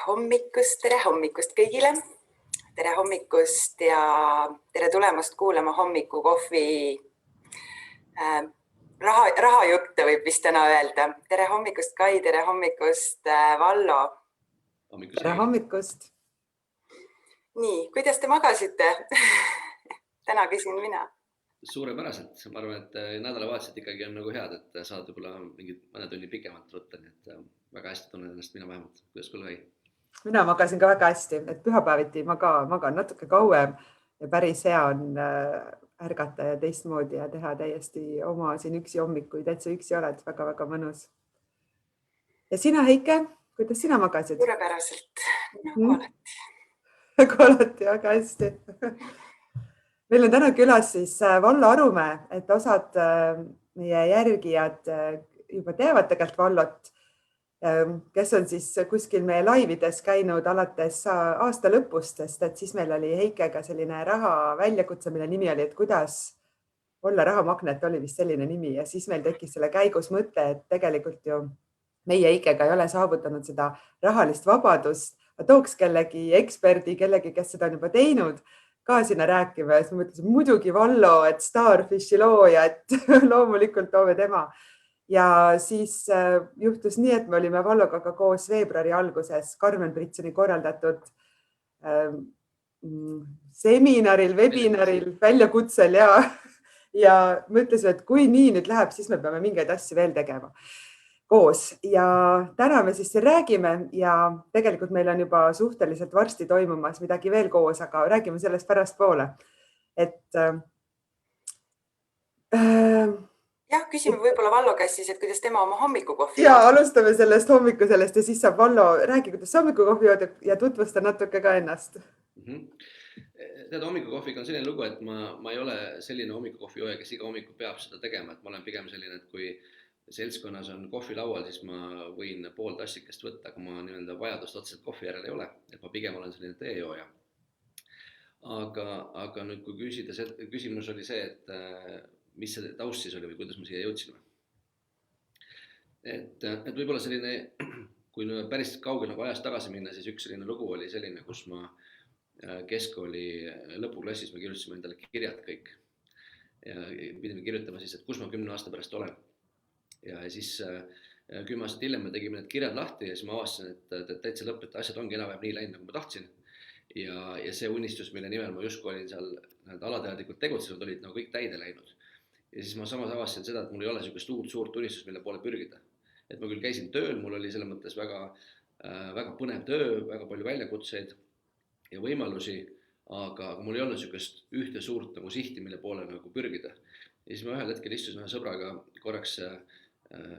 Tere hommikust kõigile. Tere hommikust ja tere tulemast kuulama hommikukohvi rahajutte võib vist täna öelda. Tere hommikust, Kai, tere hommikust, Vallo. Tere hommikust. Nii, kuidas te magasite? Täna küsin mina. Suurepäraselt. Ma arvan, et nädalavahetused ikkagi on nagu head, et saad võib-olla mõne tunni pikemalt võtta, nii et väga hästi tunnen ennast mina vähemalt. Kuidas kuule Kai? Mina magasin ka väga hästi, et pühapäeviti magan natuke kauem ja päris hea on ärgata ja teistmoodi ja teha täiesti oma siin üksi hommikuid, täitsa üksi oled, väga-väga mõnus. Ja sina, Heike, kuidas sina magasid? Suurepäraselt, nagu alati. Nagu alati, väga hästi. Meil on täna külas siis Vallo Arumäe, et osad meie järgijad juba teavad tegelikult Vallot, kes on siis kuskil meie laivides käinud alates aasta lõpust, sest et siis meil oli Heikega selline raha väljakutse, mille nimi oli, et kuidas olla rahamagnet, oli vist selline nimi ja siis meil tekkis selle käigus mõte, et tegelikult ju meie Heikega ei ole saavutanud seda rahalist vabadust, tooks kellegi eksperdi, kellegi, kes seda on juba teinud, ka sinna rääkima ja siis ma mõtlesin, muidugi Vallo, et Starfishi looja, et loomulikult toome tema. Ja siis juhtus nii, et me olime Valloga ka koos veebruari alguses Karmen Britsoni korraldatud seminaril, webinaril, väljakutsel ja mõtlesime, et kui nii nüüd läheb, siis me peame mingeid asju veel tegema koos. Ja täna me siis räägime ja tegelikult meil on juba suhteliselt varsti toimumas midagi veel koos, aga räägime sellest pärast poole. Jah, küsime võib-olla Vallo käest siis, et kuidas tema oma hommikukohvi ja alustame sellest hommiku sellest ja siis saab Vallo räägi, kuidas hommikukohvi jood ja tutvusta natuke ka ennast. Tead, hommikukohviga on selline lugu, et ma ei ole selline hommikukohvi jooja, kes iga hommiku peab seda tegema, et ma olen pigem selline, et kui seltskonnas on kohvi laual, siis ma võin pool tassikest võtta, aga ma vajadust otseselt kohvi järele ei ole, et ma pigem olen selline teejooja. Aga nüüd, kui küsida, küsimus oli see, et mis see taust siis oli või kuidas me siia jõudsime. Et võib-olla selline, kui päris kaugel nagu ajas tagasi minna, siis üks selline lugu oli selline, kus ma keskkooli lõpuklassis me kirjutasime endale kirjad kõik ja pidime kirjutama siis, et kus ma 10 aasta pärast olen. Ja siis 10 aastat hiljem me tegime need kirjad lahti ja siis ma avastasin, et täitsa lõpp, et asjad ongi enam-vähem nii läinud, nagu ma tahtsin. Ja see unistus, mille nimel ma justkui olin seal alateadlikult tegutsenud, olid nagu kõik täide läinud. Ja siis ma samas avastasin seda, et mul ei ole sellist suurt unistust, mille poole pürgida. Et ma küll käisin tööl, mul oli selles mõttes väga põnev töö, väga palju väljakutseid ja võimalusi, aga mul ei olnud sellist ühte suurt nagu sihti, mille poole nagu pürgida. Ja siis ma ühel hetkel istusin ühe sõbraga korraks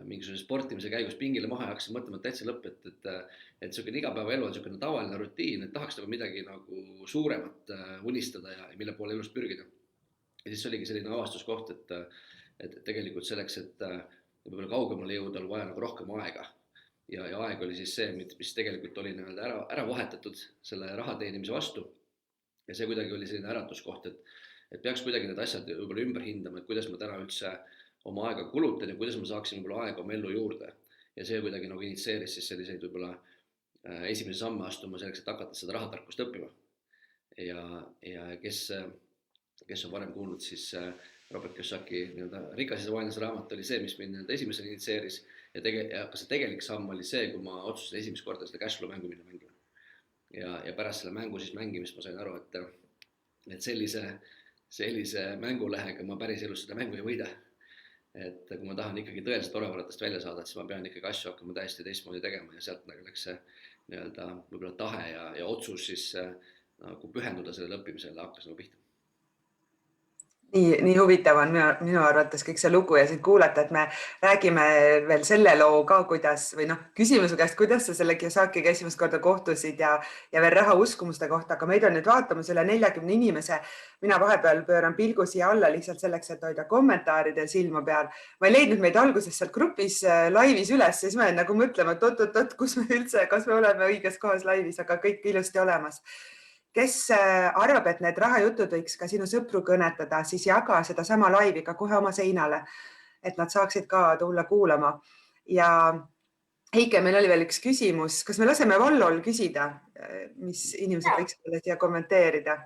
mingisuguse sportimise käigus pingile maha ja hakkasin mõtlema täitsa lõpp, et selline igapäevaelu on selline tavaline rutiin, et tahaks nagu midagi nagu suuremat unistada ja mille poole elust pürgida. Ja siis oligi selline avastuskoht, et tegelikult selleks, et võib-olla kaugemale jõuda, on vaja nagu rohkem aega. Ja aeg oli siis see, mis tegelikult oli ära vahetatud selle raha teenimise vastu. Ja see kuidagi oli selline äratuskoht, et peaks kuidagi need asjad võib-olla ümber hindama, et kuidas ma täna üldse oma aega kulutan ja kuidas ma saaksin võib-olla aega oma ellu juurde. Ja see kuidagi nagu initseeris siis selliseid võib-olla esimese samme astuma selleks, et hakata seda rahatarkust õppima. Ja kes on varem kuulnud, siis Robert Kiyosaki Rikas ja vaenlase raamat oli see, mis mind esimesel initseeris ja ka see tegelik samm oli see, kui ma otsustasin esimest korda seda cashflow mängu minna mängima. Ja pärast selle mängu siis mängimist ma sain aru, et sellise mängulehega ma päris elus seda mängu ei võida. Et kui ma tahan ikkagi tõeliselt orevaratest välja saada, siis ma pean ikkagi asju hakkama täiesti teistmoodi tegema ja sealt läks see võib-olla tahe ja otsus siis nagu pühenduda sellele õppimisele hakkas nagu pihta. Nii huvitav on minu arvates kõik see lugu ja siin kuulata, et me räägime veel selle loo ka, kuidas või küsimuse käest, kuidas sa selle Kiyosakiga esimest korda kohtusid ja veel raha uskumuste kohta, aga meid on nüüd vaatamas üle 40 inimese. Mina vahepeal pööran pilgu siia alla lihtsalt selleks, et hoida kommentaaride silma peal. Ma ei leidnud meid alguses sealt grupis laivis üles, siis me nagu mõtlema, et oot, kus me üldse, kas me oleme õiges kohas laivis, aga kõik ilusti olemas. Kes arvab, et need rahajutud võiks ka sinu sõpru kõnetada, siis jaga seda sama laivi ka kohe oma seinale, et nad saaksid ka tulla kuulama. Ja Heike, meil oli veel üks küsimus. Kas me laseme Vallol küsida, mis inimesed Jaa. võiks olla siia kommenteerida?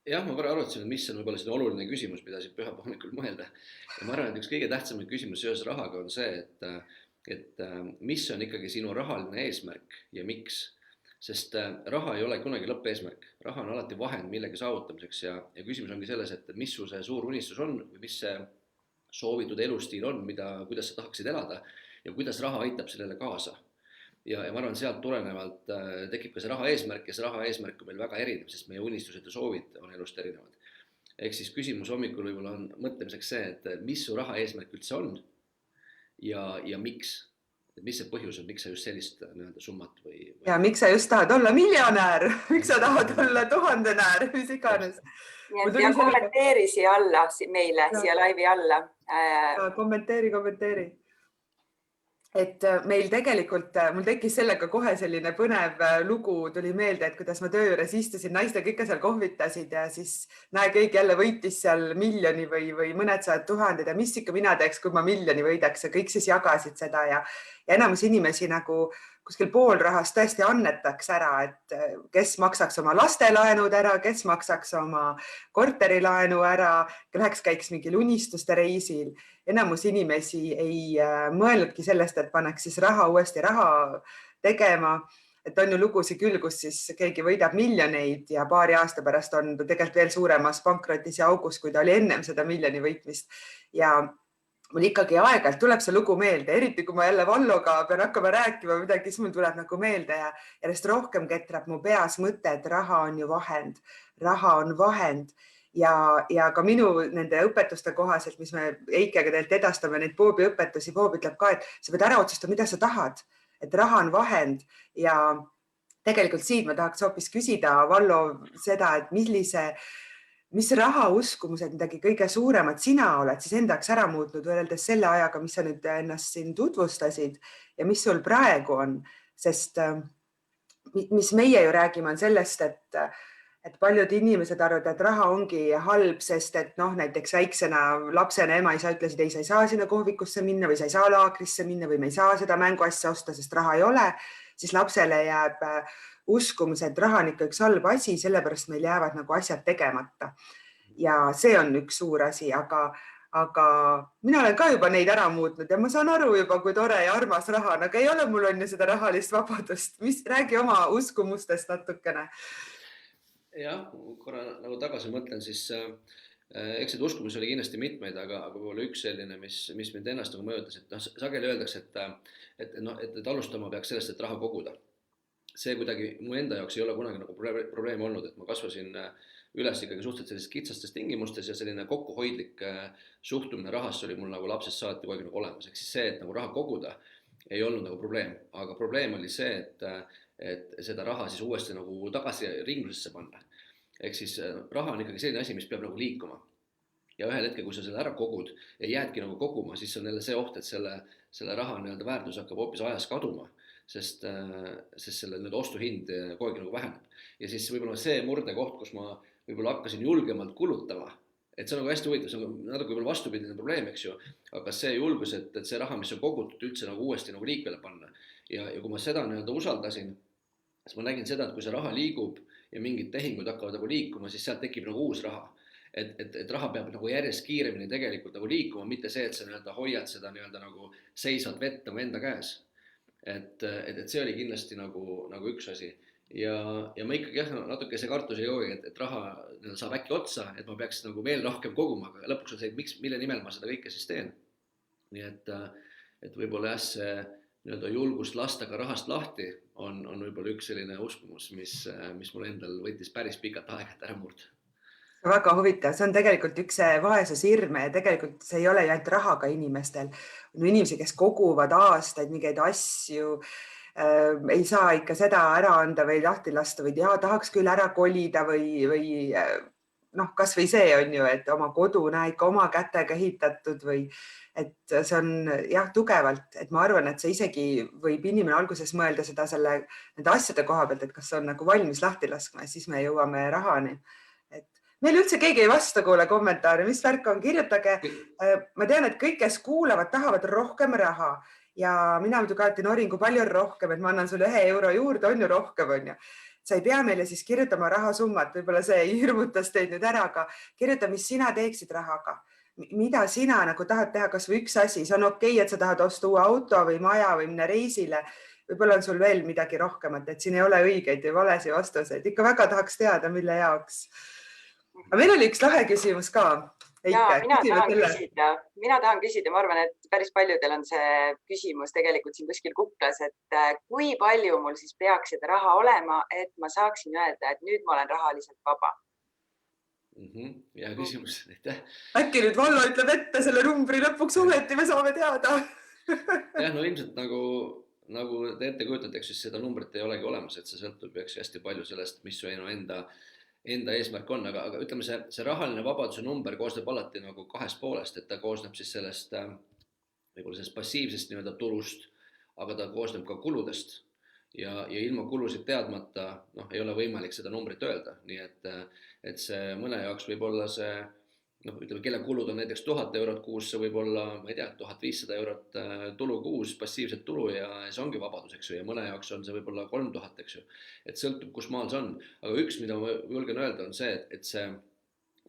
Jah, ma korra arvatasin, et mis on võib-olla selline oluline küsimus, mida siin pühapäeva hommikul mõelda. Ja ma arvan, et üks kõige tähtsamaid küsimus seoses rahaga on see, et mis on ikkagi sinu rahaline eesmärk ja miks. Sest raha ei ole kunagi lõppeesmärk. Raha on alati vahend millegi saavutamiseks ja küsimus ongi selles, et mis su see suur unistus on või mis see soovitud elustiil on, kuidas sa tahaksid elada ja kuidas raha aitab sellele kaasa. Ja ma arvan, sealt tulenevalt tekib ka see raha eesmärk ja see raha eesmärk on meil väga erinev, sest meie unistused ja soovid on elust erinevad. Ehk siis küsimus hommikul võib-olla on mõtlemiseks see, et mis su raha eesmärk üldse on ja miks. Mis see põhjus on, miks sa just sellist summat või... Ja miks sa just tahad olla miljonär? Miks sa tahad olla tuhandenär? Mis iganes. Ja kommenteeri siia alla meile, siia laivi alla. Kommenteeri. Et meil tegelikult, mul tekkis sellega kohe selline põnev lugu, tuli meelde, et kuidas ma töö juures istusin, naistega ikka seal kohvitasid ja siis näe, keegi jälle võitis seal miljoni või mõned sajad tuhanded ja mis ikka mina teeks, kui ma miljoni võidaks ja kõik siis jagasid seda ja enamus inimesi nagu kuskil pool rahast tõesti annetaks ära, et kes maksaks oma lastelaenud ära, kes maksaks oma korterilaenu ära, läheks käiks mingil unistuste reisil. Enamus inimesi ei mõelnudki sellest, et paneks siis uuesti raha tegema. Et on ju lugusid küll, kus siis keegi võidab miljoneid ja paari aasta pärast on ta tegelikult veel suuremas pankrotis ja augus, kui ta oli ennem seda miljoni võitmist. Ja mul ikkagi aeg-ajalt tuleb see lugu meelde, eriti kui ma jälle Valloga pean hakkama rääkima midagi, siis mul tuleb nagu meelde ja järjest rohkem ketrab mu peas mõte, et raha on ju vahend. Raha on vahend. Ja ka minu nende õpetuste kohaselt, mis me Heikega teilt edastame, neid Boobi õpetusi, Boob ütleb ka, et sa pead ära otsustama, mida sa tahad, et raha on vahend ja tegelikult siit ma tahaks hoopis küsida Vallo seda, et mis raha uskumused midagi kõige suuremat sina oled siis endaks ära muutnud võrreldes selle ajaga, mis sa nüüd ennast siin tutvustasid ja mis sul praegu on, sest mis meie ju räägime on sellest, et paljud inimesed arvavad, et raha ongi halb, sest et näiteks väiksena lapsena ema-isa ütlesid, ei, sa ei saa sinna kohvikusse minna või sa ei saa laagrisse minna või me ei saa seda mänguasja osta, sest raha ei ole, siis lapsele jääb uskumus, et raha on ikka üks halb asi, sellepärast meil jäävad nagu asjad tegemata. Ja see on üks suur asi, aga mina olen ka juba neid ära muutnud ja ma saan aru juba, kui tore ja armas raha on, aga ei ole mul on ju seda rahalist vabadust. Räägi oma uskumustest natukene. Jah, korra nagu tagasi mõtlen, siis eks see uskumus oli kindlasti mitmeid, aga võib-olla üks selline, mis mind ennast nagu mõjutas, et sageli öeldakse, et alustama peaks sellest, et raha koguda. See kuidagi mu enda jaoks ei ole kunagi nagu probleem olnud, et ma kasvasin üles ikkagi suhteliselt sellistes kitsastes tingimustes ja selline kokkuhoidlik suhtumine rahasse oli mul nagu lapsest saati kogu aeg nagu olemas. Ehk siis see, et nagu raha koguda ei olnud nagu probleem, aga probleem oli see, et seda raha siis uuesti nagu tagasi ringlusesse panna. Ehk siis raha on ikkagi selline asi, mis peab nagu liikuma. Ja ühel hetkel, kui sa selle ära kogud ja jäädki nagu koguma, siis on jälle see oht, et selle raha väärtus hakkab hoopis ajas kaduma. Sest selle ostuhind kogu aeg nagu väheneb. Ja siis võib-olla see murdekoht, kus ma võib-olla hakkasin julgemalt kulutama, et see on nagu hästi huvitav, see on natuke võib-olla vastupidine probleem, eks ju, aga see julgus, et see raha, mis on kogutud, üldse nagu uuesti nagu liikvele panna. Ja kui ma seda usaldasin, siis ma nägin seda, et kui see raha liigub ja mingid tehingud hakkavad nagu liikuma, siis sealt tekib nagu uus raha. Et raha peab nagu järjest kiiremini tegelikult nagu liikuma, mitte see, et sa hoiad seda nagu seisvat vett oma enda käes. Et see oli kindlasti nagu üks asi ja ma ikkagi natuke see kartus ei et raha saab äkki otsa, et ma peaks nagu veel rohkem koguma, aga lõpuks on see, mille nimel ma seda kõike siis teen. Nii et võib-olla see julgust lasta ka rahast lahti on võib-olla üks selline uskumus, mis mul endal võttis päris pikalt aega ära murda. Väga huvitav, see on tegelikult üks vaesusirme ja tegelikult see ei ole ju ainult rahaga inimestel. On inimesi, kes koguvad aastaid mingeid asju, ei saa ikka seda ära anda või lahti lasta või tahaks küll ära kolida või kas või see on ju, et oma kodu ikka oma kätega ehitatud või et see on tugevalt, et ma arvan, et see isegi võib inimene alguses mõelda seda nende asjade koha pealt, et kas on nagu valmis lahti laskma ja siis me jõuame rahani. Meil üldse keegi ei vasta kuule kommentaare, mis värk on, kirjutage. Ma tean, et kõik, kes kuulavad, tahavad rohkem raha ja mina muidugi alati norin, kui palju on rohkem, et ma annan sulle 1 euro juurde, on ju rohkem, on ju. Sa ei pea meile siis kirjutama rahasummat, võib-olla see hirmutas teid nüüd ära, aga kirjuta, mis sina teeksid rahaga. Mida sina nagu tahad teha, kas või üks asi, see on okei, et sa tahad osta uue auto või maja või minna reisile. Võib-olla on sul veel midagi rohkemat, et siin ei ole õigeid või valesi vastuseid. Ikka väga tahaks teada, mille jaoks. Aga meil oli üks lahe küsimus ka. Ja, mina tahan küsida, ma arvan, et päris paljudel on see küsimus tegelikult siin kuskil kuklas, et kui palju mul siis peaks seda raha olema, et ma saaksin öelda, et nüüd ma olen rahaliselt vaba. Ja küsimus. Äkki nüüd Vallo ütleb ette selle numbri lõpuks ometi me saame teada. Jah, no ilmselt nagu te ette kujutate, siis seda numbrit ei olegi olemas, et see sõltub hästi palju sellest, mis su enda eesmärk on, aga ütleme, see rahaline vabaduse number koosneb alati nagu 2 poolest, et ta koosneb siis sellest passiivsest tulust, aga ta koosneb ka kuludest ja ilma kulusid teadmata ei ole võimalik seda numbrit öelda, nii et see mõne jaoks võib olla see, ütleme, kelle kulud on näiteks 1000 eurot kuus, see võib olla, ma ei tea, 1500 eurot tulu kuus, passiivset tulu ja see ongi vabadus, eks ju, ja mõne jaoks on see võib olla 3000, eks ju, et sõltub, kus maal see on. Aga üks, mida ma julgen öelda, on see, et see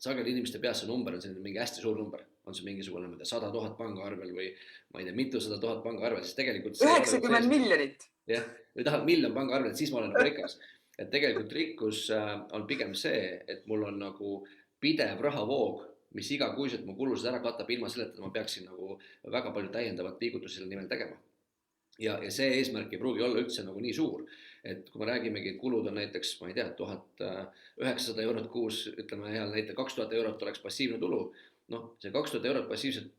sageli inimeste peas see number on selline mingi hästi suur number, on see mingisugune 100 000 pangaarvel või ma ei tea, mitusada 1000 pangaarvel, siis tegelikult 90 miljonit. Jah, või tahad miljon pangaarvel, siis ma olen nagu rikas. Et tegelikult rikkus on pigem see, et mul on nagu pidev rahavoog, mis igakuiselt mu kulusid ära katab ilma selleta, et ma peaksin nagu väga palju täiendavat liigutusi selle nimel tegema. Ja see eesmärk ei pruugi olla üldse nagu nii suur, et kui me räägimegi, et kulud on näiteks, ma ei tea, 1900 eurot kuus, ütleme hea näite 2000 eurot oleks passiivne tulu, see 2000 eurot passiivset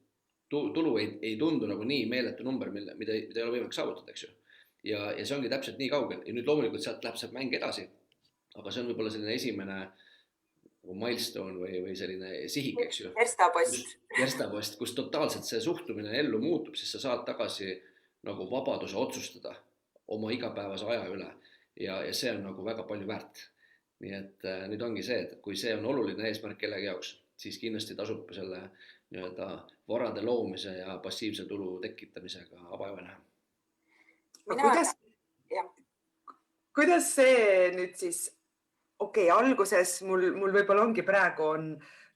tulu ei tundu nagu nii meeletu number, mida ei ole võimalik saavutada, eks ju. Ja see ongi täpselt nii kaugel ja nüüd loomulikult sealt läheb see mäng edasi, aga see on võib-olla selline esimene milestone või selline sihik, eks ju. Kerstapost, kus totaalselt see suhtumine ellu muutub, siis sa saad tagasi nagu vabaduse otsustada oma igapäevase aja üle ja see on nagu väga palju väärt. Nii et nüüd ongi see, et kui see on oluline eesmärk kellegi jaoks, siis kindlasti tasub selle varade loomise ja passiivse tulu tekitamisega vaeva näha. Kuidas see nüüd siis alguses mul võib-olla ongi praegu on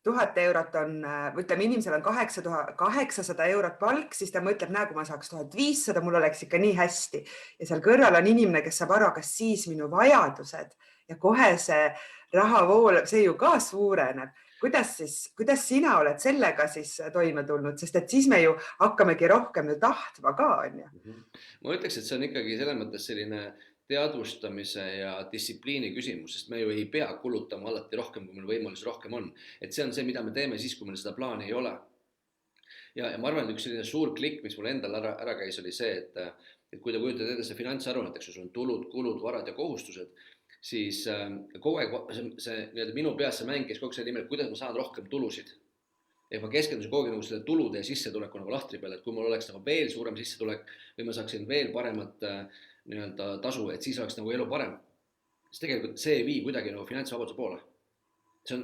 1000 eurot on, ütleme inimesel on 800 eurot palk, siis ta mõtleb, kui ma saaks 1500, mul oleks ikka nii hästi. Ja seal kõrval on inimene, kes saab aru, kas siis minu vajadused ja kohe see rahavool, see ju ka suureneb. Kuidas sina oled sellega siis toime tulnud, sest et siis me ju hakkamegi rohkem tahtma ka, on ju? Ma ütleks, et see on ikkagi selles mõttes selline teadvustamise ja distsipliini küsimus, sest me ju ei pea kulutama alati rohkem, kui meil võimalus rohkem on. Et see on see, mida me teeme siis, kui meil seda plaani ei ole. Ja ma arvan, et üks selline suur klikk, mis mul endal ära käis, oli see, et kui te kujutad ette see finantsaruannet, eks sul on tulud, kulud, varad ja kohustused, siis kogu aeg minu peas see mäng käis kogu selle nimel, kuidas ma saan rohkem tulusid. Ja ma keskendusin kogu aeg selle tulude ja sissetuleku nagu lahtri peale, et kui mul oleks nagu veel suurem sissetulek või ma saaksin veel paremat tasu, et siis oleks nagu elu parem. Siis tegelikult see ei vii kuidagi nagu finantsvabaduse poole. See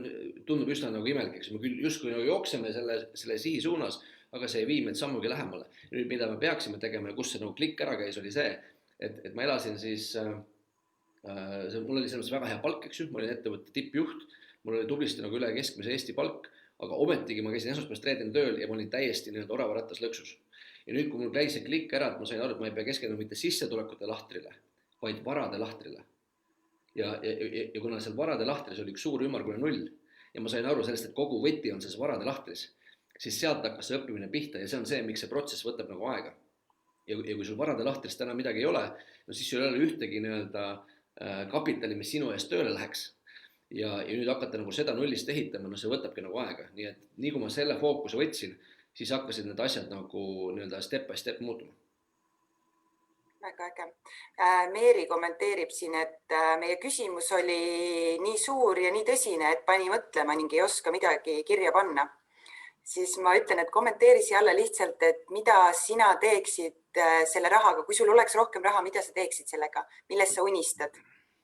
tundub üsna nagu imelik, eks me küll justkui nagu jookseme selle sihi suunas, aga see ei vii meid sammugi lähemale. Ja nüüd, mida me peaksime tegema ja kus see nagu klikk ära käis, oli see, et ma elasin siis, mul oli selles väga hea palk, eks ju, ma olin ettevõtte tippjuht, mul oli tublisti nagu üle keskmise Eesti palk, aga ometigi ma käisin esmaspäevast reedeni tööl ja ma olin täiesti orava rattas lõksus. Ja nüüd, kui mul käis see klikk ära, et ma sain aru, et ma ei pea keskenduma mitte sissetulekute lahtrile, vaid varade lahtrile. Ja kuna seal varade lahtris oli üks suur ümmargune 0 ja ma sain aru sellest, et kogu võti on selles varade lahtris, siis sealt hakkas see õppimine pihta ja see on see, miks see protsess võtab nagu aega. Ja kui sul varade lahtrist täna midagi ei ole, siis sul ei ole ühtegi kapitali, mis sinu eest tööle läheks. Ja nüüd hakata nagu seda nullist ehitama, see võtabki nagu aega. Nii et nii kui ma selle fookuse võtsin, siis hakkasid need asjad nagu step by step muutuma. Väga äge. Meeri kommenteerib siin, et meie küsimus oli nii suur ja nii tõsine, et pani mõtlema ning ei oska midagi kirja panna. Siis ma ütlen, et kommenteeri siia alla lihtsalt, et mida sina teeksid selle rahaga, kui sul oleks rohkem raha, mida sa teeksid sellega, millest sa unistad?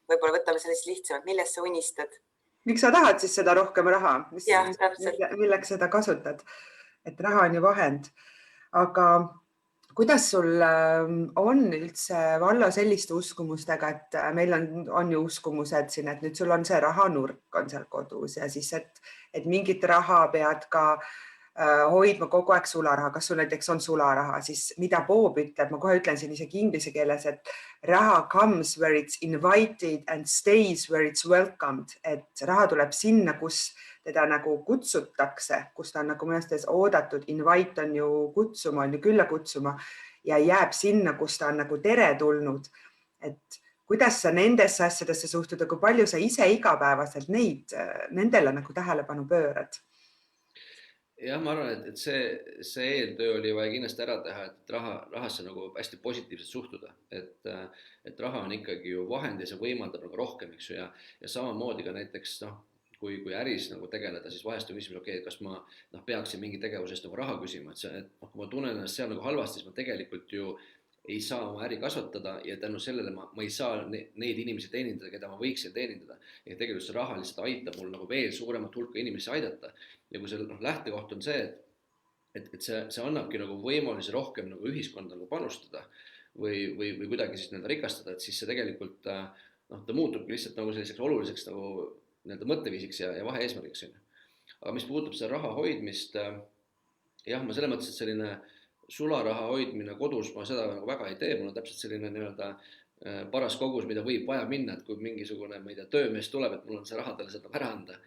Võib-olla võtame sellest lihtsamalt, millest sa unistad? miks sa tahad siis seda rohkem raha, Jah, täpselt. milleks seda kasutad? Et raha on ju vahend. Aga kuidas sul on üldse valla selliste uskumustega, et meil on ju uskumused siin, et nüüd sul on see rahanurk on seal kodus ja siis, et mingit raha pead ka hoidma kogu aeg sularaha. Kas sul näiteks on sularaha, siis mida Bob ütleb, ma kohe ütlen siin isegi inglise keeles, et raha comes where it's invited and stays where it's welcomed, et raha tuleb sinna, kus teda nagu kutsutakse, kus ta on nagu mõnestes oodatud, invite on ju kutsuma, on ju külla kutsuma ja jääb sinna, kus ta on nagu teretulnud. Et kuidas sa nendesse asjadesse suhtud ja kui palju sa ise igapäevaselt nendele nagu tähelepanu pöörad? Jah, ma arvan, et see eeltöö oli vaja kindlasti ära teha, et rahasse nagu hästi positiivselt suhtuda, et raha on ikkagi ju vahend ja see võimaldab nagu rohkem, eks ju, ja samamoodi ka näiteks kui äris nagu tegeleda, siis vahest on küsimus, okei, kas ma peaksin mingi tegevusest nagu raha küsima, et kui ma tunnen ennast seal nagu halvasti, siis ma tegelikult ju ei saa oma äri kasvatada ja tänu sellele ma ei saa neid inimesi teenindada, keda ma võiksin teenindada. Ja tegelikult see raha lihtsalt aitab mul nagu veel suuremat hulka inimesi aidata. Ja kui see lähtekoht on see, et see annabki nagu võimalusi rohkem nagu ühiskonda nagu panustada või kuidagi siis rikastada, et siis see tegelikult ta muutub lihtsalt nagu selliseks oluliseks nagu mõtteviisiks ja vahe-eesmärgiks. Aga mis puutub seda raha hoidmist, jah, ma selles mõttes, et selline sularaha hoidmine kodus, ma seda nagu väga ei tee, mul on täpselt selline paras kogus, mida võib vaja minna, et kui mingisugune, ma ei tea, töömees tuleb, et mul on see raha talle seda ära anda.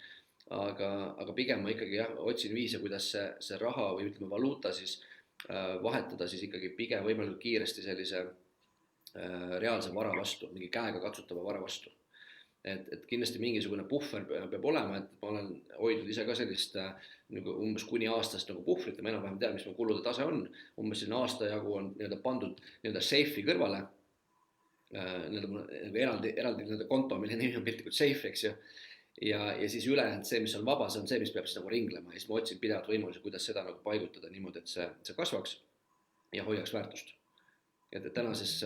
Aga pigem ma ikkagi otsin viise, kuidas see raha või ütleme valuuta siis vahetada siis ikkagi pigem võimalikult kiiresti sellise reaalse vara vastu, mingi käega katsutava vara vastu. Et kindlasti mingisugune puhver peab olema, et ma olen hoidnud ise ka sellist nagu umbes kuni aastast nagu puhvrit ja ma enam-vähem tean, mis mu kulude tase on. Umbes selline aasta jagu on pandud safe'i kõrvale, eraldi konto, mille nimi on piltlikult safe, eks ju. Ja siis ülejäänud see, mis on vaba, see on see, mis peab siis nagu ringlema. Ja siis ma otsin pidevalt võimalusi, kuidas seda nagu paigutada niimoodi, et see kasvaks ja hoiaks väärtust. Et tänases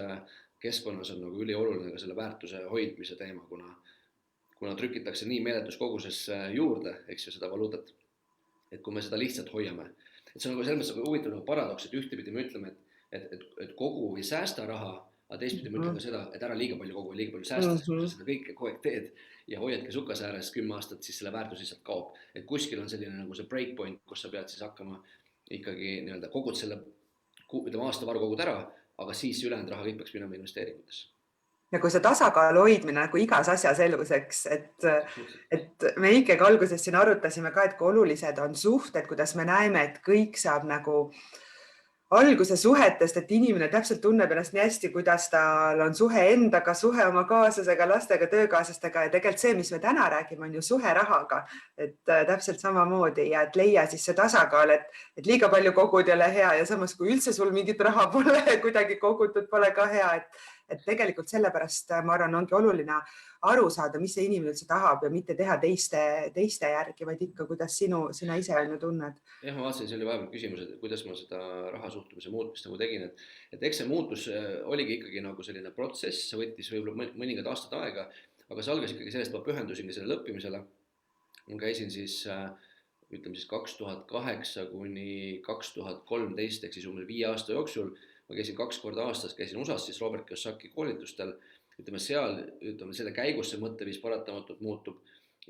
keskkonnas on nagu ülioluline ka selle väärtuse hoidmise teema, kuna trükitakse nii meeletus koguses juurde, eks ju, seda valuutat, et kui me seda lihtsalt hoiame. Et see on nagu selles mõttes huvitav nagu paradoks, et ühtepidi me ütleme, et kogu ei säästa raha, aga teistpidi me ütleme ka seda, et ära liiga palju kogu, liiga palju säästa, kui sa seda kõike kogu aeg teed ja hoiadki sukase ääres 10 aastat, siis selle väärtus lihtsalt kaob. Et kuskil on selline nagu see breakpoint, kus sa pead siis hakkama ikkagi kogud selle aastavaru kogud ära, aga siis ülejäänud raha kõik peaks minema investeeringutesse. Ja kui see tasakaal hoidmine nagu igas asjas eluseks, et me ikkagi alguses siin arutasime ka, et kui olulised on suhted, kuidas me näeme, et kõik saab nagu alguse suhetest, et inimene täpselt tunneb ennast nii hästi, kuidas tal on suhe endaga, suhe oma kaaslasega, lastega, töökaaslastega ja tegelikult see, mis me täna räägime, on ju suhe rahaga, et täpselt samamoodi ja et leia siis see tasakaal, et liiga palju kogud ei ole hea ja samas kui üldse sul mingit raha pole, kuidagi kogutud pole ka hea, et tegelikult sellepärast ma arvan, ongi oluline aru saada, mis see inimene üldse tahab ja mitte teha teiste järgi, vaid ikka, kuidas sina ise on ju tunned. Jah, ma vaatasin, see oli vahepeal küsimus, et kuidas ma seda rahasuhtumise muutmist nagu tegin, et eks see muutus oligi ikkagi nagu selline protsess, see võttis võib-olla mõningad aastad aega, aga see algas ikkagi sellest, ma pühendusingi selle lõppimisele. Ma käisin siis, ütleme siis 2008 kuni 2013, ehk siis umbes 5 aasta jooksul, ma käisin 2 korda aastas, käisin USA-s siis Robert Kiyosaki koolitustel, selle käigus see mõtteviis paratamatult muutub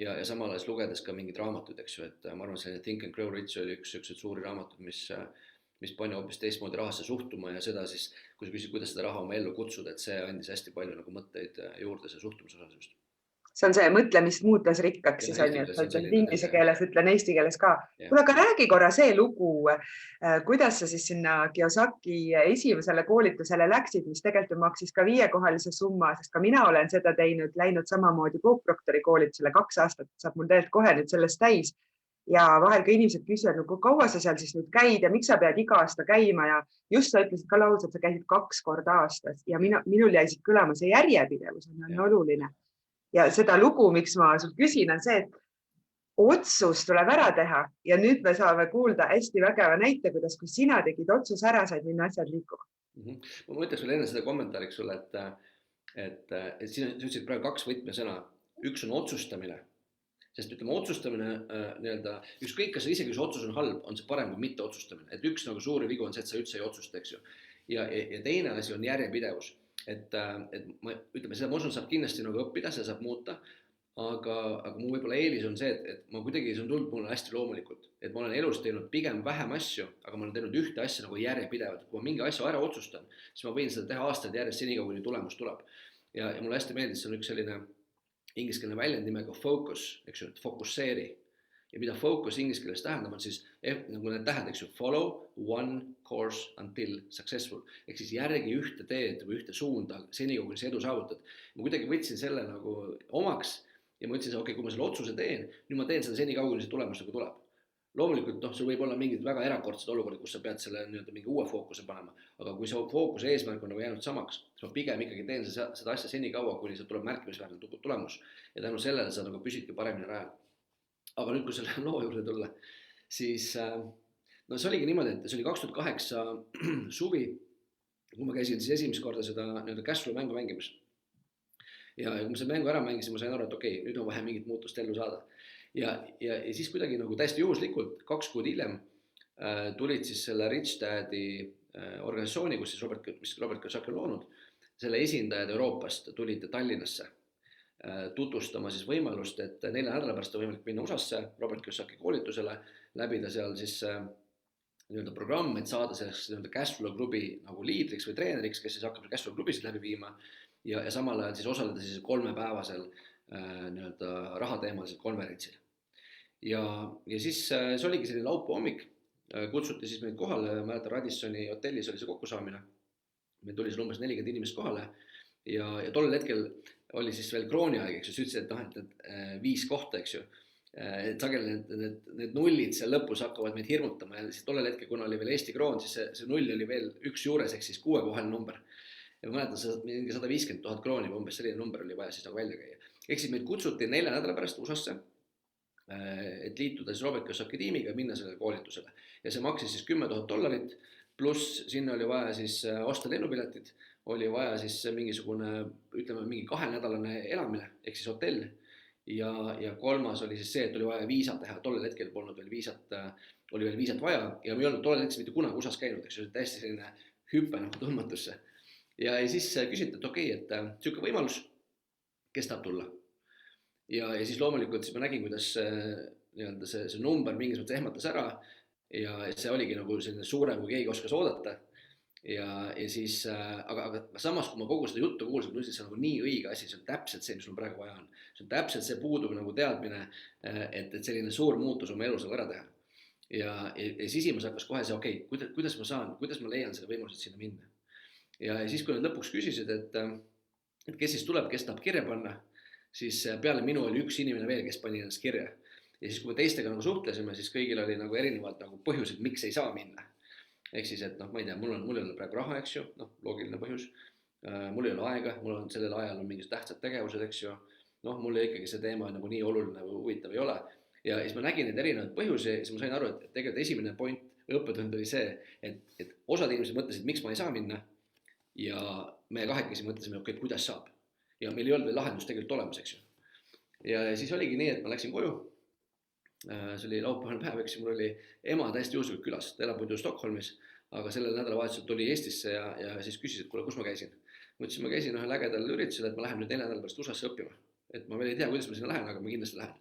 ja samal ajal lugedes ka mingid raamatud, eks ju, et ma arvan, selline Think and Grow Rich oli üks suuri raamatud, mis pani hoopis teistmoodi rahasse suhtuma ja seda siis, kui sa küsid, kuidas seda raha oma ellu kutsuda, et see andis hästi palju nagu mõtteid juurde see suhtumise osas just. See on see mõtlemist muutas rikkaks, siis on ju, et inglise keeles ütlen eesti keeles ka. Kuule, aga räägi korra see lugu, kuidas sa siis sinna Kiyosaki esimesele koolitusele läksid, mis tegelikult maksis ka 5-kohalise summa, sest ka mina olen seda teinud, läinud samamoodi Bob Proctori koolitusele 2 aastat, saab mul tegelikult kohe nüüd sellest täis. Ja vahel ka inimesed küsivad, kui kaua sa seal siis nüüd käid ja miks sa pead iga aasta käima ja just sa ütlesid ka lausa, et sa käisid 2 korda aastas ja minul jäi siit kõlama see järjepidevus on oluline. Ja seda lugu, miks ma sul küsin, on see, et otsus tuleb ära teha ja nüüd me saame kuulda hästi vägeva näite, kuidas kui sina tegid otsus ära, said minna asjad liikuma. Ma mõtleks veel enne seda kommentaariks sulle, et siin ütlesid praegu 2 võtmesõna. Üks on otsustamine sest ütleme, otsustamine nii-öelda, ükskõik, kas isegi see otsus on halb, on see parem kui mitte otsustamine, et üks nagu suuri vigu on see, et sa üldse ei otsusta, eks ju. Ja teine asi on järjepidevus, et ma ütleme, seda ma usun, saab kindlasti nagu õppida, seda saab muuta, aga mu võib-olla eelis on see, et ma kuidagi, see on tulnud mulle hästi loomulikult, et ma olen elus teinud pigem vähem asju, aga ma olen teinud ühte asja nagu järjepidevalt, kui ma mingi asja ära otsustan, siis ma võin seda teha aastaid järjest senikaua, kuni tulemus tuleb. Ja mulle hästi meeldis, see on üks selline ingliskeelne väljend nimega focus, eks ju, et fokusseeri. Ja mida focus inglise keeles tähendab, on siis nagu need tähed, eks ju, follow one course until successful, ehk siis järgi ühte teed või ühte suunda senikaua, kuni see edu saavutad. Ma kuidagi võtsin selle nagu omaks ja ma ütlesin, okei, kui ma selle otsuse teen, nüüd ma teen seda senikaua, kuni see tulemus nagu tuleb. Loomulikult, sul võib olla mingid väga erakordsed olukorrad, kus sa pead selle nii-öelda mingi uue fookuse panema, aga kui see fookuse eesmärk on nagu jäänud samaks, siis ma pigem ikkagi teen seda asja senikaua, kuni see tuleb märkimisväärne tulemus ja tänu sellele sa nagu püsidki paremini rajal. Aga nüüd, kui selle loo juurde tulla, siis no see oligi niimoodi, et see oli 2008 suvi, kui ma käisin siis esimest korda seda nii-öelda cashflow mängu mängimas. Ja kui ma selle mängu ära mängisin, ma sain aru, et okei, nüüd on vaja mingit muutust ellu saada. Ja siis kuidagi nagu täiesti juhuslikult 2 kuud hiljem tulid siis selle Rich Daddy organisatsiooni, kus siis Robert Kiyosaki on loonud, selle esindajad Euroopast tulid Tallinnasse tutvustama siis võimalust, et 4 nädala pärast on võimalik minna USA-sse Robert Kiyosaki koolitusele, läbida seal siis nii-öelda programm, et saada selleks nii-öelda cashflow klubi nagu liidriks või treeneriks, kes siis hakkab cashflow klubisid läbi viima ja samal ajal siis osaleda siis 3-päevasel nii-öelda rahateemalisel konverentsil. Ja siis see oligi selline laupäeva hommik, kutsuti siis meid kohale, mäletan Radissoni hotellis oli see kokkusaamine, meil tuli seal umbes 40 inimest kohale ja tollel hetkel oli siis veel krooniaeg, eks ju, sa ütlesid, et 5 kohta, eks ju, et sageli need nullid seal lõpus hakkavad meid hirmutama ja siis tollel hetkel, kuna oli veel Eesti kroon, siis see null oli veel 1 juures, ehk siis 6-kohaline number. Ja ma mäletan, mingi 150 000 krooni või umbes selline number oli vaja siis nagu välja käia. Ehk siis meid kutsuti 4 nädala pärast USA-sse, et liituda siis Robert Kiyosaki tiimiga ja minna sellele koolitusele. Ja see maksis siis $10,000, pluss sinna oli vaja siis osta lennupiletid, oli vaja siis mingisugune, ütleme, mingi 2-nädalane elamine, ehk siis hotell. Ja kolmas oli siis see, et oli vaja viisa teha, tollel hetkel polnud veel viisat, oli veel viisat vaja ja me ei olnud tollel hetkel mitte kunagi USA-s käinud, eks see oli täiesti selline hüppe nagu tundmatusse. Ja siis küsiti, et okei, et selline võimalus, kes tahab tulla. Ja siis loomulikult siis ma nägin, kuidas see number mingis mõttes ehmatas ära ja see oligi nagu selline suurem, kui keegi oskas oodata. Ja siis, aga samas, kui ma kogu seda juttu kuulsin, ma ütlesin, see on nagu nii õige asi, see on täpselt see, mis mul praegu vaja on. See on täpselt see puudub nagu teadmine, et selline suur muutus oma elus ära teha. Ja sisimas hakkas kohe see, okei, kuidas ma saan, kuidas ma leian selle võimalused sinna minna. Ja siis, kui nad lõpuks küsisid, et kes siis tuleb, kes tahab kirja panna, siis peale minu oli üks inimene veel, kes pani ennast kirja. Ja siis, kui me teistega nagu suhtlesime, siis kõigil oli nagu erinevad nagu põhjused, miks ei saa minna. Ehk siis, et ma ei tea, mul ei ole praegu raha, eks ju, loogiline põhjus. Mul ei ole aega, mul on sellel ajal on mingid tähtsad tegevused, eks ju. Mul ikkagi see teema nagu nii oluline või huvitav ei ole. Ja siis ma nägin neid erinevaid põhjusi ja siis ma sain aru, et tegelikult esimene point või õppetund oli see, et osad inimesed mõtlesid, miks ma ei saa minna. Ja me kahekesi mõtlesime, okei, kuidas saab. Ja meil ei olnud veel lahendus tegelikult olemas, eks ju. Ja siis oligi nii, et ma läksin koju. See oli laupäevane päev, eks ju, mul oli ema täiesti juhuslikult külas, ta elab muidu Stockholmis, aga sellel nädalavahetusel tuli Eestisse ja siis küsis, et kuule, kus ma käisin. Ma ütlesin, ma käisin ühe ägedal üritusel, et ma lähen nüüd 4 nädala pärast USA-sse õppima. Et ma veel ei tea, kuidas ma sinna lähen, aga ma kindlasti lähen.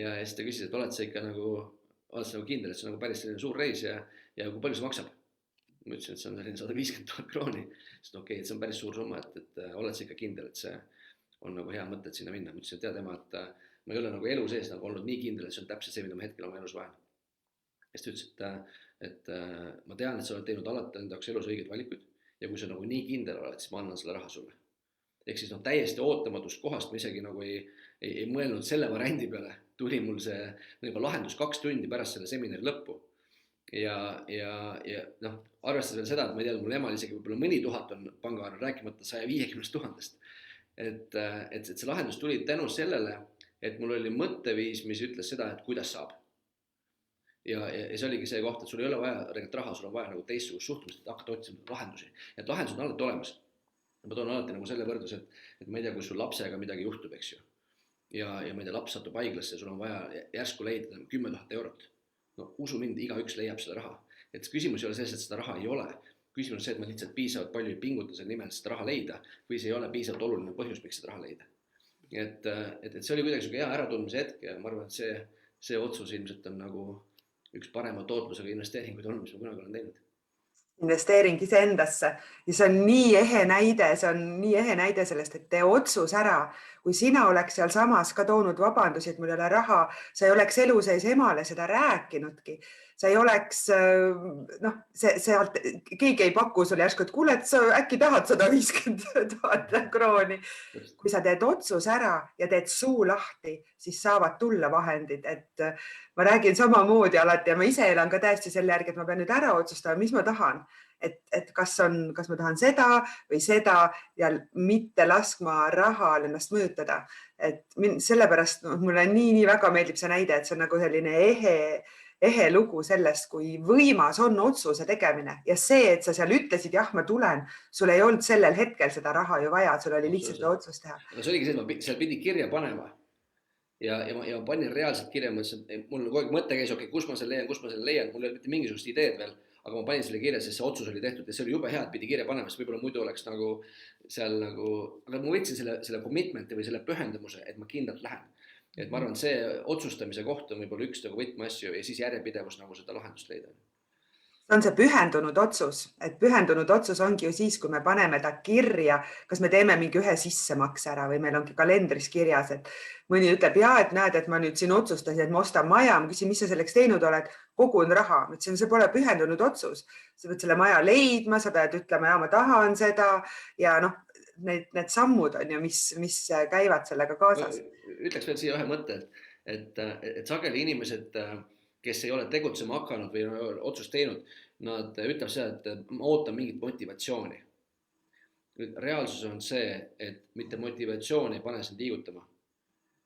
Ja siis ta küsis, et oled sa ikka nagu kindel, et see on nagu päris selline suur reis ja kui palju see maksab. Ma ütlesin, et see on selline 150 000 krooni. Sest okei, et see on päris suur summa, et oled sa ikka kindel, et see on nagu hea mõte, et sinna minna. Ma ütlesin, et tead ema, et ma ei ole nagu elu sees nagu olnud nii kindel, et see on täpselt see, mida ma hetkel oma elus vajan. Ja siis ta ütles, et ma tean, et sa oled teinud alati enda jaoks elus õiged valikuid ja kui sa nagu nii kindel oled, siis ma annan selle raha sulle. Ehk siis täiesti ootamatust kohast ma isegi nagu ei mõelnud selle variandi peale. Tuli mul see lahendus 2 tundi pärast selle seminari lõppu. Ja arvestades veel seda, et ma ei tea, mul emal isegi võib-olla mõni tuhat on pangaarvel, rääkimata 150 000. Et see lahendus tuli tänu sellele, et mul oli mõtteviis, mis ütles seda, et kuidas saab. Ja see oligi see koht, et sul ei ole vaja tegelikult raha, sul on vaja nagu teistsugust suhtumist, et hakata otsima lahendusi. Et lahendused on alati olemas. Ma toon alati nagu selle võrdlus, et ma ei tea, kui sul lapsega midagi juhtub, eks ju. ja ma ei tea, laps satub haiglasse ja sul on vaja järsku leida 10 000 eurot. No usu mind, igaüks leiab seda raha. Et küsimus ei ole selles, et seda raha ei ole. Küsimus on see, et ma lihtsalt piisavalt palju ei pinguta selle nimel seda raha leida või see ei ole piisavalt oluline põhjus, miks seda raha leida. Et see oli kuidagi hea äratundmise hetk ja ma arvan, et see otsus ilmselt on nagu üks parema tootlusega investeeringuid olnud, mis ma kunagi olen teinud. Investeering iseendasse ja see on nii ehe näide sellest, et tee otsus ära. Kui sina oleks seal samas ka toonud vabandusi, et mul ei ole raha, sa ei oleks elu sees emale seda rääkinudki. Sa ei oleks, keegi ei paku sulle järsku, et kuule, et sa äkki tahad 150 000 krooni. Kui sa teed otsus ära ja teed suu lahti, siis saavad tulla vahendid. Et ma räägin samamoodi alati ja ma ise elan ka täiesti selle järgi, et ma pean nüüd ära otsustama, mis ma tahan. Et kas ma tahan seda või seda ja mitte laskma rahal ennast mõjutada. Et sellepärast mulle nii väga meeldib see näide, et see on nagu selline ehe lugu sellest, kui võimas on otsuse tegemine ja see, et sa seal ütlesid, jah, ma tulen, sul ei olnud sellel hetkel seda raha ju vaja, sul oli lihtsalt otsus teha. Aga see oligi see, et ma seal pidi kirja panema ja ma panin reaalselt kirja, mul kogu aeg mõte käis, kus ma selle leian, mul ei olnud mitte mingisugust ideed veel, aga ma panin selle kirja, sest see otsus oli tehtud ja see oli jube hea, et pidi kirja panema, sest võib-olla muidu oleks nagu seal aga ma võtsin selle commitmenti või selle pühendumuse, et ma kindlalt lähen. Et ma arvan, et see otsustamise koht on võib-olla üks võtmeasju ja siis järjepidevus nagu seda lahendust leida. See on see pühendunud otsus, et pühendunud otsus ongi ju siis, kui me paneme ta kirja, kas me teeme mingi ühe sissemakse ära või meil ongi kalendris kirjas, et mõni ütleb, et näed, et ma nüüd siin otsustasin, et ma ostan maja, ma küsin, mis sa selleks teinud oled, kogun raha. Ma ütlesin, see pole pühendunud otsus. Sa pead selle maja leidma, sa pead ütlema, ma tahan seda ja need sammud on ju, mis käivad sellega kaasas. Ütleks veel siia ühe mõtte, et sageli inimesed, kes ei ole tegutsema hakanud või otsust teinud, nad ütleb seda, et ma ootan mingit motivatsiooni. Reaalsus on see, et mitte motivatsioon ei pane sind liigutama,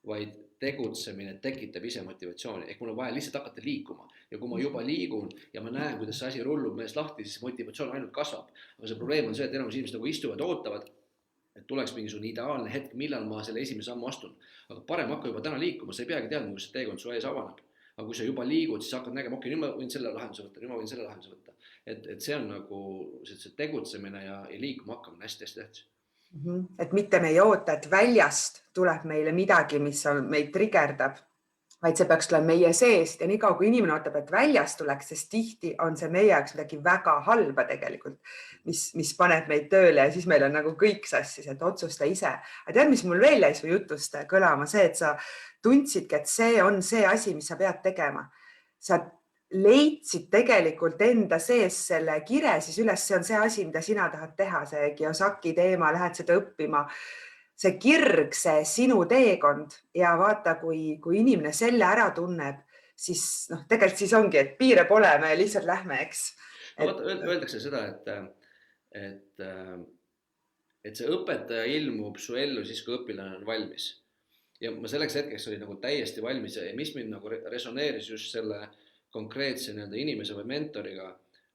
vaid tegutsemine tekitab ise motivatsiooni. Ehk mul on vaja lihtsalt hakata liikuma ja kui ma juba liigun ja ma näen, kuidas see asi rullub mees lahti, siis motivatsioon ainult kasvab. Aga see probleem on see, et enamus inimesed nagu istuvad ja ootavad, et tuleks mingisugune ideaalne hetk, millal ma selle esimese sammu astun. Aga parem hakka juba täna liikuma, sa ei peagi teadma, kus see teekond su ees avaneb. Aga kui sa juba liigud, siis hakkad nägema, nüüd ma võin selle lahenduse võtta, Et see on nagu see tegutsemine ja liikuma hakkamine hästi tähtis. Et mitte me ei oota, et väljast tuleb meile midagi, mis meid trigerdab, vaid see peaks tulema meie seest ja nii kaua, kui inimene ootab, et väljast tuleks, sest tihti on see meie jaoks midagi väga halba tegelikult, mis paneb meid tööle ja siis meil on nagu kõik sassis, et otsusta ise. Aga tead, mis mul veel jäi su jutust kõlama, see, et sa tundsidki, et see on see asi, mis sa pead tegema. Sa leidsid tegelikult enda sees selle kire siis üles, see on see asi, mida sina tahad teha, see Kiyosaki teema, lähed seda õppima. See kirg, see sinu teekond ja vaata, kui inimene selle ära tunneb, siis tegelikult siis ongi, et piire pole, me lihtsalt lähme, eks. Öeldakse seda, et see õpetaja ilmub su ellu siis, kui õpilane on valmis. Ja ma selleks hetkeks oli nagu täiesti valmis ja mis mind nagu resoneeris just selle konkreetse inimese või mentoriga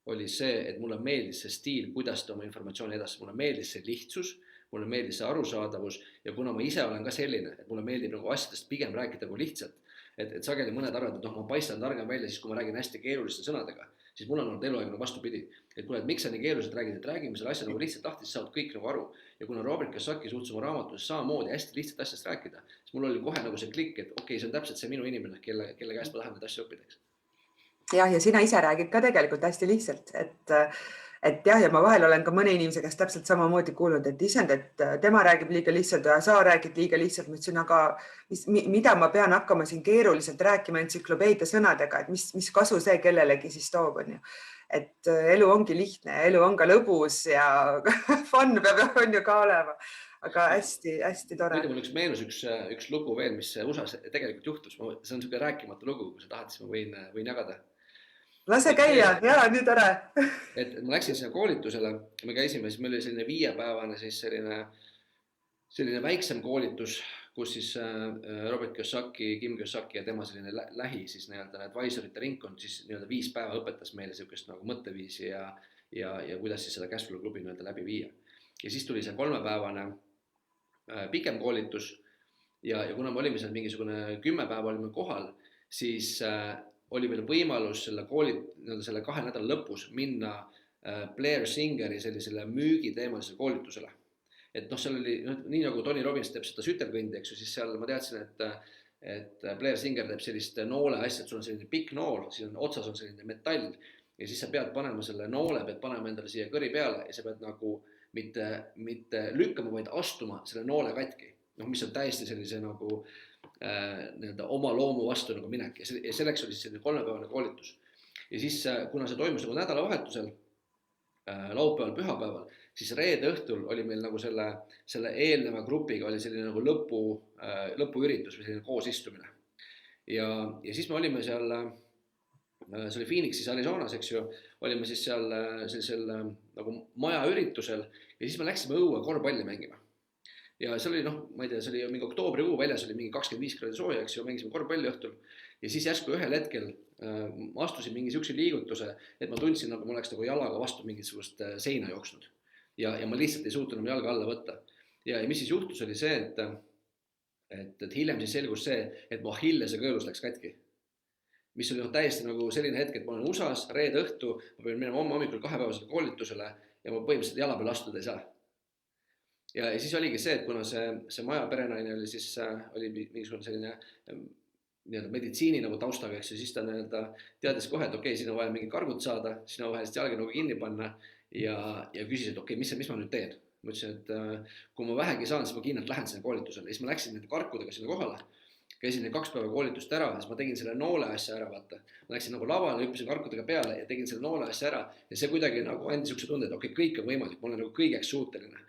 oli see, et mulle meeldis see stiil, kuidas ta oma informatsiooni edasi, mulle meeldis see lihtsus, mulle meeldis see arusaadavus ja kuna ma ise olen ka selline, et mulle meeldib nagu asjadest pigem rääkida kui lihtsalt, et sageli mõned arvavad, et ma paistan targem välja siis, kui ma räägin hästi keeruliste sõnadega, siis mul on olnud eluaeg nagu vastupidi. Et kuule, et miks sa nii keeruliselt räägid, et räägime selle asja nagu lihtsalt lahti, siis saavad kõik nagu aru. Ja kuna Robert Kiyosaki suutis oma raamatus samamoodi hästi lihtsalt asjast rääkida, siis mul oli kohe nagu see klikk, et okei, see on täpselt see minu inimene, kelle käest ma tahan need asja õppida. Ja sina ise räägid ka tegelikult hästi lihtsalt, et jah, ja ma vahel olen ka mõne inimese käest täpselt samamoodi kuulnud, et isend, et tema räägib liiga lihtsalt ja sa räägid liiga lihtsalt. Ma ütlesin, aga mida ma pean hakkama siin keeruliselt rääkima entsüklopeedia sõnadega, et mis kasu see kellelegi siis toob, on ju. Et elu ongi lihtne ja elu on ka lõbus ja fun peab on ju ka olema, aga hästi tore. Mul meenus üks lugu veel, mis USA-s tegelikult juhtus. See on selline rääkimatu lugu, kui sa tahad, siis ma võin jagada. Lase käia, nüüd ära. Et ma läksin sinna koolitusele, me käisime, siis meil oli selline 5-päevane siis selline väiksem koolitus, kus siis Robert Kiyosaki, Kim Kiyosaki ja tema selline lähi siis nii-öelda advisorite ringkond siis nii-öelda 5 päeva õpetas meile sellist nagu mõtteviisi ja kuidas siis seda Cashflow klubi nii-öelda läbi viia. Ja siis tuli see 3-päevane pikem koolitus ja kuna me olime seal mingisugune 10 päeva olime kohal, siis oli meil võimalus selle 2 nädala lõpus minna Blair Singeri sellisele müügiteemalisele koolitusele. Et noh, seal oli, nii nagu Tony Robbins teeb seda sütelkõndi, eks ju, siis seal ma teadsin, et Blair Singer teeb sellist noole asja, et sul on selline pikk nool, siin otsas on selline metall ja siis sa pead panema selle noole, pead panema endale siia kõri peale ja sa pead nagu mitte lükkama, vaid astuma selle noole katki. Noh, mis on täiesti sellise nagu oma loomu vastu nagu minek ja selleks oli siis selline 3-päevane koolitus. Ja siis, kuna see toimus nagu nädalavahetusel, laupäeval, pühapäeval, siis reede õhtul oli meil nagu selle eelneva grupiga oli selline nagu lõpuüritus või selline koosistumine. Ja siis me olime seal, see oli Phoenixis, Arizonas, eks ju, olime siis seal sellisel nagu majaüritusel ja siis me läksime õue korvpalli mängima. Ja see oli, ma ei tea, see oli mingi oktoobrikuu, väljas oli mingi 25 kraadi sooja, eks ju, mängisime korvpalli õhtul. Ja siis järsku ühel hetkel ma astusin mingi siukse liigutuse, et ma tundsin, nagu ma oleks nagu jalaga vastu mingisugust seina jooksnud. Ja ma lihtsalt ei suutnud oma jalga alla võtta. Ja mis siis juhtus, oli see, et hiljem siis selgus see, et mu Achillese kõõlus läks katki. Mis oli täiesti nagu selline hetk, et ma olen USA-s, reede õhtu, ma pean minema hommikul 2-päevasele koolitusele ja ma põhimõtteliselt jala peal astuda ei saa. Ja siis oligi see, et kuna see maja perenaine oli siis, oli mingisugune selline meditsiini nagu taustaga, eks ju, siis ta teadis kohe, et okei, siin on vaja mingi kargut saada, siin on vaja jalga nagu kinni panna ja küsis, et okei, mis ma nüüd teen? Ma ütlesin, et kui ma vähegi saan, siis ma kindlalt lähen sinna koolitusele. Siis ma läksin nende karkudega sinna kohale, käisin need 2 päeva koolitust ära, siis ma tegin selle noole asja ära, vaata. Ma läksin nagu lavale, hüppasin karkudega peale ja tegin selle noole asja ära ja see kuidagi nagu andis niisuguse tunde, et okei, kõik on võimalik, ma olen nagu kõigeks suuteline.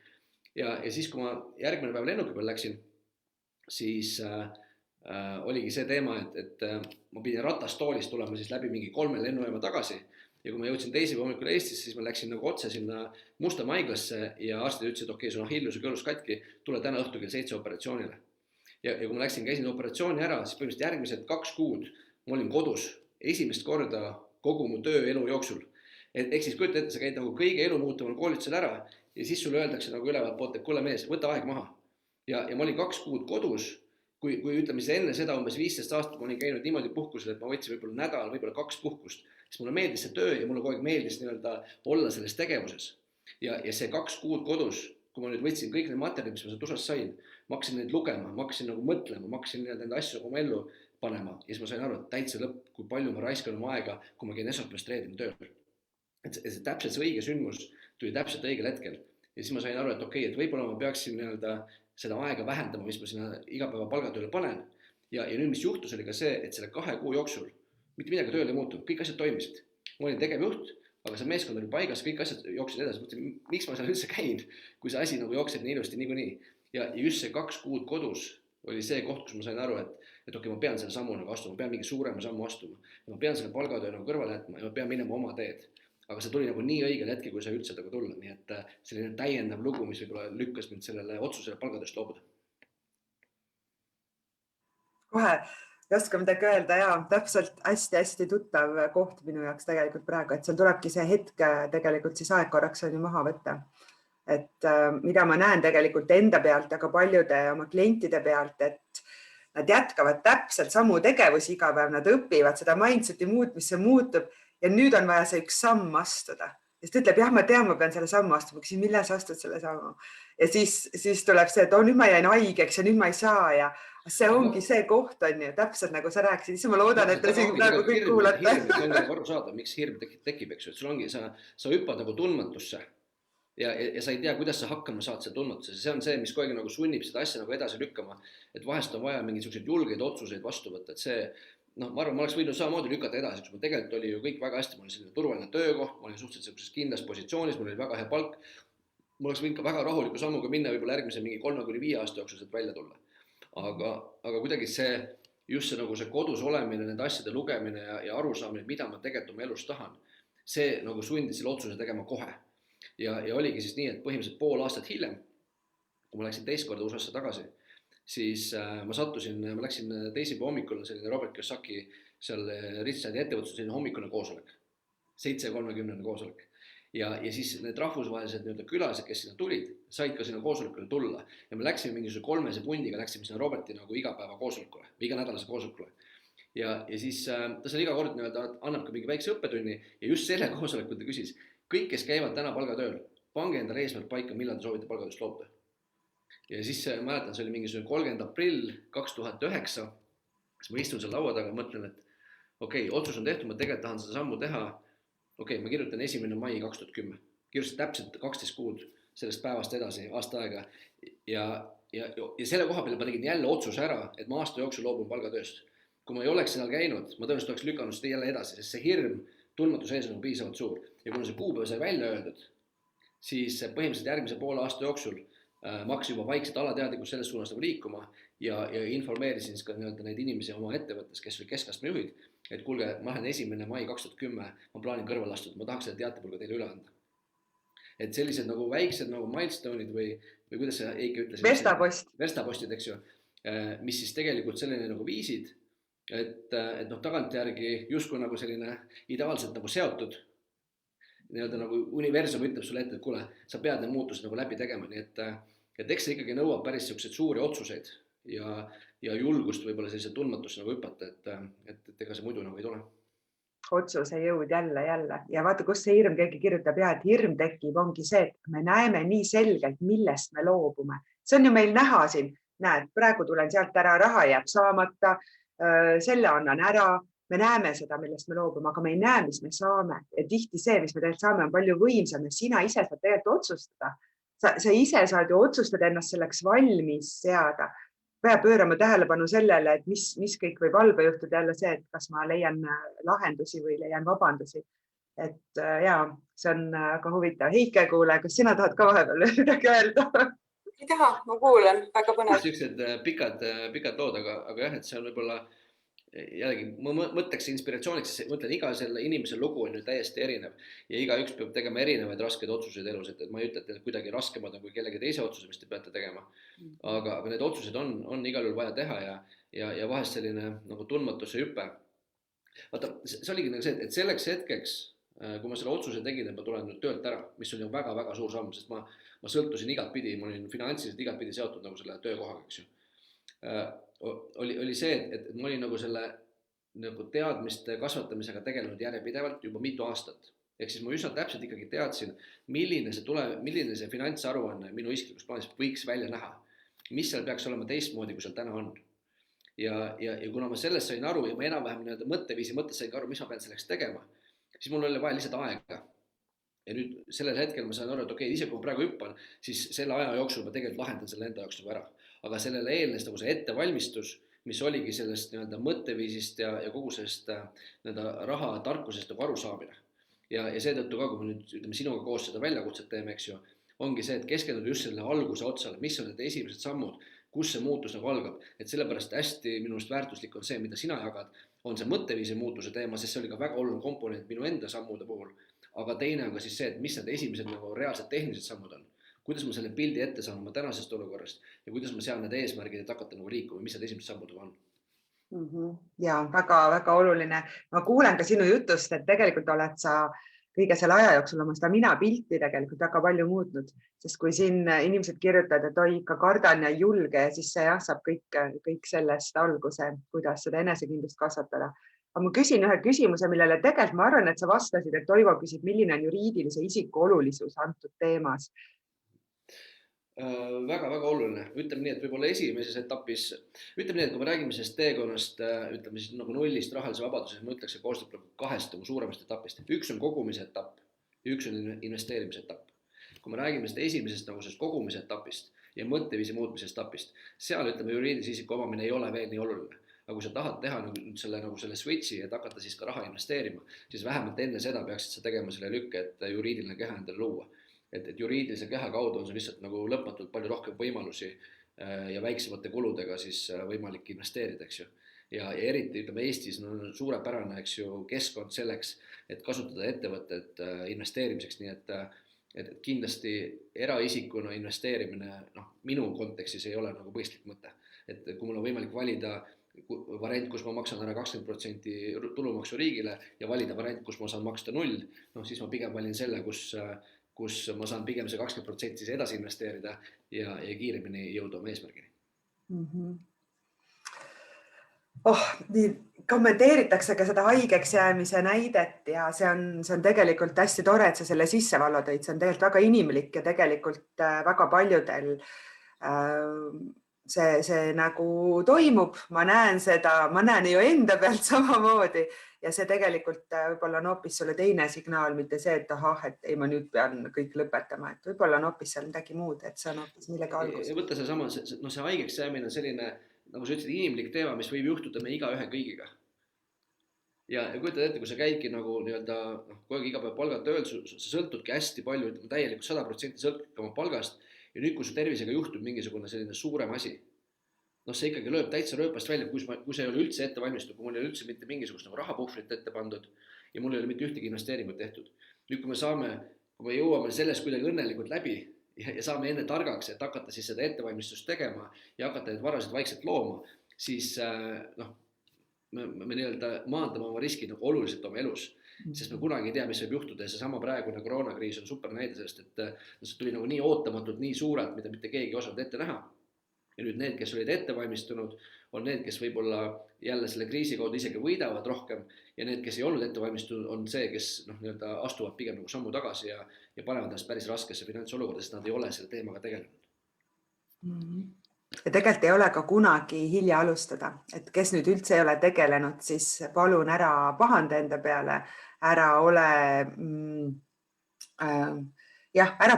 Ja siis, kui ma järgmine päev lennuki peal läksin, siis oligi see teema, et ma pidin ratastoolist tulema siis läbi mingi 3 lennujaama tagasi ja kui ma jõudsin teisipäeva hommikul Eestisse, siis ma läksin nagu otse sinna Mustamäe haiglasse ja arstid ütlesid, et okei, sul on Achillese kõõlus katki, tule täna õhtul kell 7 operatsioonile. Ja kui ma käisin operatsiooni ära, siis põhimõtteliselt järgmised 2 kuud ma olin kodus esimest korda kogu mu tööelu jooksul. Ehk siis kujuta ette, sa käid nagu kõige elu muutuval koolitusel ära ja siis sulle öeldakse nagu ülevalt poolt, et kuule mees, võta aeg maha. Ja ma olin 2 kuud kodus, kui ütleme siis enne seda umbes 15 aastat ma olin käinud niimoodi puhkusel, et ma võtsin võib-olla nädal, võib-olla 2 puhkust, siis mulle meeldis see töö ja mulle kogu aeg meeldis olla selles tegevuses. Ja see 2 kuud kodus, kui ma nüüd võtsin kõik need materjalid, mis ma sealt USA-st sain, ma hakkasin neid lugema, ma hakkasin nagu mõtlema, ma hakkasin nende asju oma ellu panema ja siis ma sain aru, et täitsa lõpp, kui palju ma raiskan oma aega, kui ma käin esmaspäevast reedeni tööl. Et täpselt see õige sündmus tuli täpselt õigel hetkel ja siis ma sain aru, et okei, et võib-olla ma peaksin seda aega vähendama, mis ma sinna iga päeva palgatööle panen ja nüüd mis juhtus oli ka see, et selle 2 kuu jooksul mitte midagi tööle ei muutunud, kõik asjad toimisid. Ma olin tegevjuht, aga see meeskond oli paigas, kõik asjad jooksid edasi, mõtlesin, miks ma seal üldse käin, kui see asi nagu jookseb nii ilusti niikuinii. Ja just see 2 kuud kodus oli see koht, kus ma sain aru, et okei, ma pean selle sammu nagu astuma, ma pean mingi suurema sammu astuma ja ma pean selle palgatöö nagu kõrvale jätma ja ma pean minema oma teed. Aga see tuli nagu nii õigel hetkel, kui see üldse nagu tulla, nii et selline täiendav lugu, mis võib-olla lükkas mind sellele otsusele palgatööst loobuda. Kohe ei oska midagi öelda ja täpselt hästi tuttav koht minu jaoks tegelikult praegu, et seal tulebki see hetk tegelikult siis aeg korraks on ju maha võtta. Et mida ma näen tegelikult enda pealt, aga paljude oma klientide pealt, et nad jätkavad täpselt samu tegevusi iga päev, nad õpivad seda mindseti muutmisse muutub ja nüüd on vaja see 1 samm astuda. Ja siis ta ütleb, jah, ma tean, ma pean selle sammu astuma, küsin, millal sa astud selle sammu. Ja siis tuleb see, et nüüd ma jäin haigeks ja nüüd ma ei saa ja see ongi see koht on ju, täpselt nagu sa rääkisid, siis ma loodan, et te siin praegu kõik kuulate. Hirm on aru saada, miks hirm tekib, eks ju, et sul ongi, sa hüppad nagu tundmatusse ja sa ei tea, kuidas sa hakkama saad see tundmatusse. See on see, mis kogu aeg nagu sunnib seda asja nagu edasi lükkama, et vahest on vaja mingisuguseid julgeid otsuseid vastu võtta, et see ma arvan, ma oleks võinud samamoodi lükata edasi, kus ma tegelikult oli ju kõik väga hästi, ma olin selline turvaline töökoht, ma olin suhteliselt kindlas positsioonis, mul oli väga hea palk, mul oleks võinud ka väga rahuliku sammuga minna võib-olla järgmise mingi 3-5 aasta jooksul sealt välja tulla. Aga kuidagi just see nagu see kodus olemine, nende asjade lugemine ja arusaamine, mida ma tegelikult oma elus tahan, see nagu sundis selle otsuse tegema kohe. Ja oligi siis nii, et põhimõtteliselt pool aastat hiljem, kui ma läksin teist korda USA-sse tagasi, siis ma läksin teisipäeva hommikul selline Robert Kiyosaki seal Richardi ettevõtluse selline hommikune koosolek, 7:30 koosolek. ja siis need rahvusvahelised nii-öelda külalised, kes sinna tulid, said ka sinna koosolekule tulla ja me läksime mingisuguse 3 pundiga, läksime sinna Roberti nagu igapäeva koosolekule, iganädalase koosolekule. Ja siis ta seal iga kord nii-öelda annab ka mingi väikse õppetunni ja just selle koosolekul ta küsis, kõik, kes käivad täna palgatööl, pange endale eesmärk paika, millal te soovite palgatööst loobuda. Ja siis mäletan, see oli mingisugune 30. aprill 2009, siis ma istun seal laua taga, mõtlen, et okei, otsus on tehtud, ma tegelikult tahan seda sammu teha. Okei, ma kirjutan 1. mai 2010. Kirjutasin täpselt 12 kuud sellest päevast edasi, aasta aega. Ja selle koha peale ma tegin jälle otsuse ära, et ma aasta jooksul loobun palgatööst. Kui ma ei oleks seal käinud, ma tõenäoliselt oleks lükanud seda jälle edasi, sest see hirm tundmatuse ees on piisavalt suur. Ja kuna see kuupäev sai välja öeldud, siis põhimõtteliselt järgmise poole aasta jooksul ma hakkasin juba vaikselt alateadlikult selles suunas nagu liikuma ja informeerisin siis ka neid inimesi oma ettevõttes, kes olid keskastme juhid, et kuulge, ma lähen 1. mai 2010, ma plaanin kõrval astuda, ma tahaks seda teatepulga teile üle anda. Et sellised nagu väiksed nagu milestone'id või kuidas sa Eike ütlesid? Verstapostid, eks ju, mis siis tegelikult selline nagu viisid, et tagantjärgi justkui nagu selline ideaalselt nagu seotud, nii-öelda nagu universum ütleb sulle ette, et kuule, sa pead need muutused nagu läbi tegema, nii et eks see ikkagi nõuab päris selliseid suuri otsuseid ja julgust võib-olla sellise tundmatusse nagu hüpata, et ega see muidu nagu ei tule. Otsuse jõud jälle ja vaata, kus see hirm, keegi kirjutab et hirm tekib, ongi see, et me näeme nii selgelt, millest me loobume. See on ju meil näha siin, näed, praegu tulen sealt ära, raha jääb saamata, selle annan ära, me näeme seda, millest me loobume, aga me ei näe, mis me saame. Ja tihti see, mis me tegelikult saame, on palju võimsam ja sina ise saad tegelikult otsustada. Sa ise saad ju otsustada ennast selleks valmis seada. Peab pöörama tähelepanu sellele, et mis kõik võib halba juhtuda jälle see, et kas ma leian lahendusi või leian vabandusi. Et see on väga huvitav. Heike, kuule, kas sina tahad ka vahepeal midagi öelda? Ei taha, ma kuulan, väga põnev. Sellised pikad lood, aga jah, et see on võib-olla jällegi, ma mõtleks inspiratsiooniks, mõtlen, iga selle inimese lugu on ju täiesti erinev ja igaüks peab tegema erinevaid raskeid otsuseid elus, et ma ei ütle, et kuidagi raskemad on kui kellegi teise otsused, mis te peate tegema. Aga need otsused on igal juhul vaja teha ja vahest selline nagu tundmatuse hüpe. Vaata, see oligi nagu see, et selleks hetkeks, kui ma selle otsuse tegin, et ma tulen nüüd töölt ära, mis oli väga-väga suur samm, sest ma sõltusin igatpidi, ma olin finantsiliselt igatpidi seotud nagu selle töökohaga, eks ju. Oli see, et ma olin nagu selle nagu teadmiste kasvatamisega tegelenud järjepidevalt juba mitu aastat. Ehk siis ma üsna täpselt ikkagi teadsin, milline see finantsaruanne minu isiklikus plaanis võiks välja näha. Mis seal peaks olema teistmoodi, kui seal täna on. Ja kuna ma sellest sain aru ja ma enam-vähem mõtteviisi mõttes sain aru, mis ma pean selleks tegema, siis mul oli vaja lihtsalt aega. Ja nüüd sellel hetkel ma sain aru, et okei, ise kui ma praegu hüppan, siis selle aja jooksul ma tegelikult lahendan selle enda jaoks nagu ära. Aga sellele eelnes nagu see ettevalmistus, mis oligi sellest mõtteviisist ja kogu sellest raha tarkusest nagu arusaamine. Ja seetõttu ka, kui me nüüd sinuga koos seda väljakutset teeme, eks ju, ongi see, et keskenduda just selle alguse otsale, mis on need esimesed sammud, kus see muutus nagu algab. Et sellepärast hästi minust väärtuslik on see, mida sina jagad, on see mõtteviisi muutuse teema, sest see oli ka väga oluline komponent minu enda sammude puhul. Aga teine on ka siis see, et mis need esimesed nagu reaalsed tehnilised sammud on. Kuidas ma selle pildi ette saan oma tänasest olukorrast ja kuidas ma sean need eesmärgid, et hakata nagu liikuma, mis need esimesed sammud on? Ja väga-väga oluline. Ma kuulen ka sinu jutust, et tegelikult oled sa kõige selle aja jooksul oma seda mina pilti tegelikult väga palju muutnud, sest kui siin inimesed kirjutavad, et oi, ikka kardan ja julge, siis see saab kõik sellest alguse, kuidas seda enesekindlust kasvatada. Aga ma küsin ühe küsimuse, millele tegelikult ma arvan, et sa vastasid, et Toivo küsib, milline on juriidilise isiku olulisus antud teemas. Väga-väga oluline. Ütleme nii, et võib-olla esimeses etapis, ütleme nii, et kui me räägime sellest teekonnast, ütleme siis nagu nullist rahalise vabadusest, ma ütleks, et koostab kahest suuremast etapist. Üks on kogumise etapp ja üks on investeerimise etapp. Kui me räägime sellest esimesest nagu sellest kogumise etapist ja mõtteviisi muutmise etapist, seal ütleme juriidilise isiku omamine ei ole veel nii oluline. Aga kui sa tahad teha selle switchi, et hakata siis ka raha investeerima, siis vähemalt enne seda peaksid sa tegema selle lükke, et juriidiline keha endale luua. Et juriidilise keha kaudu on see lihtsalt nagu lõpmatult palju rohkem võimalusi ja väiksemate kuludega siis võimalik investeerida, eks ju. Ja eriti ütleme Eestis on suurepärane, eks ju, keskkond selleks, et kasutada ettevõtted investeerimiseks, nii et kindlasti eraisikuna investeerimine minu kontekstis ei ole nagu mõistlik mõte. Et kui mul on võimalik valida variant, kus ma maksan ära 20% tulumaksu riigile ja valida variant, kus ma saan maksta 0, siis ma pigem valin selle, kus ma saan pigem see 20% edasi investeerida ja kiiremini jõuda oma eesmärgini. Nii kommenteeritakse ka seda haigeks jäämise näidet ja see on tegelikult hästi tore, et sa selle sisse Vallo tõid, see on tegelikult väga inimlik ja tegelikult väga paljudel see nagu toimub, ma näen seda, ma näen ju enda pealt samamoodi ja see tegelikult võib-olla on hoopis sulle teine signaal, mitte see, et ahah, et ei, ma nüüd pean kõik lõpetama, et võib-olla on hoopis seal midagi muud, et see on hoopis millega algus. Võtta see haigeks jäämine on selline, nagu sa ütlesid, inimlik teema, mis võib juhtuda me igaühe kõigiga. Ja kujutad ette, kui sa käidki nagu kogu aeg iga päev palgalt tööl, sa sõltudki hästi palju, täielikult 100% sõltudki oma palgast ja nüüd, kui su tervisega juhtub mingisugune selline suurem asi, see ikkagi lööb täitsa rööpast välja, kui sa ei ole üldse ette valmistunud, kui mul ei ole üldse mitte mingisugust nagu rahapuhvrit ette pandud ja mul ei ole mitte ühtegi investeeringut tehtud. Nüüd, kui me jõuame sellest kuidagi õnnelikult läbi ja saame enne targaks, et hakata siis seda ettevalmistust tegema ja hakata neid varasid vaikselt looma, siis me maandame oma riskid oluliselt oma elus, sest me kunagi ei tea, mis võib juhtuda ja seesama praegune koroonakriis on super näide sellest, et see tuli nagu nii ootamatult, nii suurelt, mida mitte keegi ei osanud ette näha. Ja nüüd need, kes olid ette valmistunud, on need, kes võib-olla jälle selle kriisi kaudu isegi võidavad rohkem ja need, kes ei olnud ette valmistunud, on see, kes astuvad pigem nagu sammu tagasi ja panevad ennast päris raskesse finantsolukorda, sest nad ei ole selle teemaga tegelenud. Ja tegelikult ei ole ka kunagi hilja alustada, et kes nüüd üldse ei ole tegelenud, siis palun ära pahanda enda peale, ära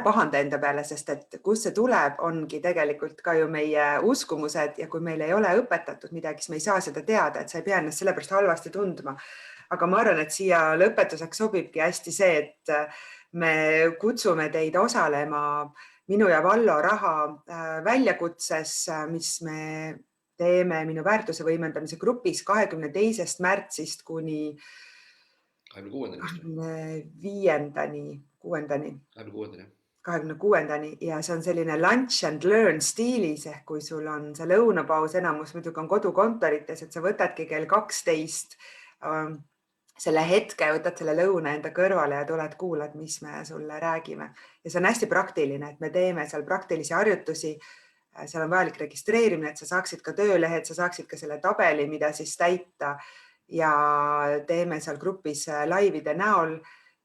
pahanda enda peale, sest et kus see tuleb, ongi tegelikult ka ju meie uskumused ja kui meil ei ole õpetatud midagi, siis me ei saa seda teada, et sa ei pea ennast sellepärast halvasti tundma. Aga ma arvan, et siia lõpetuseks sobibki hästi see, et me kutsume teid osalema minu ja Vallo raha väljakutses, mis me teeme minu väärtuse võimendamise grupis 22. märtsist kuni 26. ja see on selline lunch and learn stiilis, ehk kui sul on see lõunapaus, enamus muidugi on kodukontorites, et sa võtadki kell 12 selle hetke, võtad selle lõuna enda kõrvale ja tuled kuulad, mis me sulle räägime. Ja see on hästi praktiline, et me teeme seal praktilisi harjutusi, seal on vajalik registreerimine, et sa saaksid ka töölehed, sa saaksid ka selle tabeli, mida siis täita ja teeme seal grupis laivide näol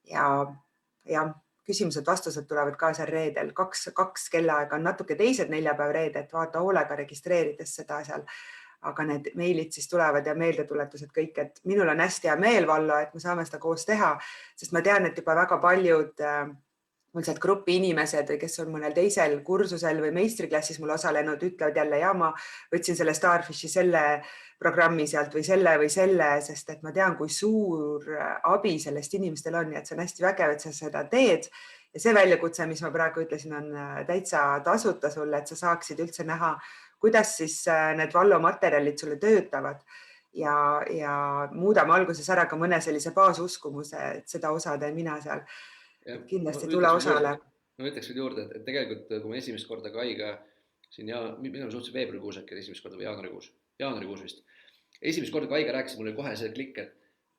ja küsimused-vastused tulevad ka seal reedel. 2 kellaaega on natuke teised neljapäev reede, et vaata hoolega registreerides seda seal. Aga need meilid siis tulevad ja meeldetuletused kõik, et minul on hästi hea meel, Vallo, et me saame seda koos teha, sest ma tean, et juba väga paljud mul sealt grupi inimesed või kes on mõnel teisel kursusel või meistriklassis mul osalenud, ütlevad jälle, ja ma võtsin selle Starfishi selle programmi sealt või selle, sest et ma tean, kui suur abi sellest inimestel on ja et see on hästi vägev, et sa seda teed. Ja see väljakutse, mis ma praegu ütlesin, on täitsa tasuta sulle, et sa saaksid üldse näha, kuidas siis need Vallo materjalid sulle töötavad ja muudame alguses ära ka mõne sellise baasuskumuse, et seda osa teen mina seal. Kindlasti tule osale. Ma ütleks veel juurde, et tegelikult kui ma esimest korda Kaiga siin mina suhteliselt veebruarikuus äkki esimest korda või jaanuarikuus vist. Esimest korda Kaiga rääkis, mul oli kohe see klikk,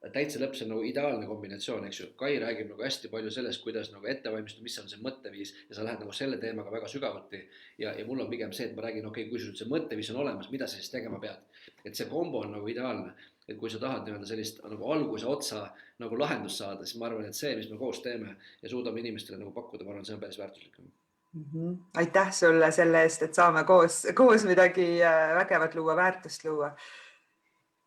et täitsa lõpp, see on nagu ideaalne kombinatsioon, eks ju. Kai räägib nagu hästi palju sellest, kuidas nagu ettevalmistada, mis on see mõtteviis ja sa lähed nagu selle teemaga väga sügavuti ja mul on pigem see, et ma räägin, kui sul see mõtteviis on olemas, mida sa siis tegema pead. Et see kombo on nagu ideaalne, et kui sa tahad sellist nagu alguse otsa nagu lahendust saada, siis ma arvan, et see, mis me koos teeme ja suudame inimestele nagu pakkuda, ma arvan, see on päris väärtuslik. Aitäh sulle selle eest, et saame koos midagi vägevat luua, väärtust luua.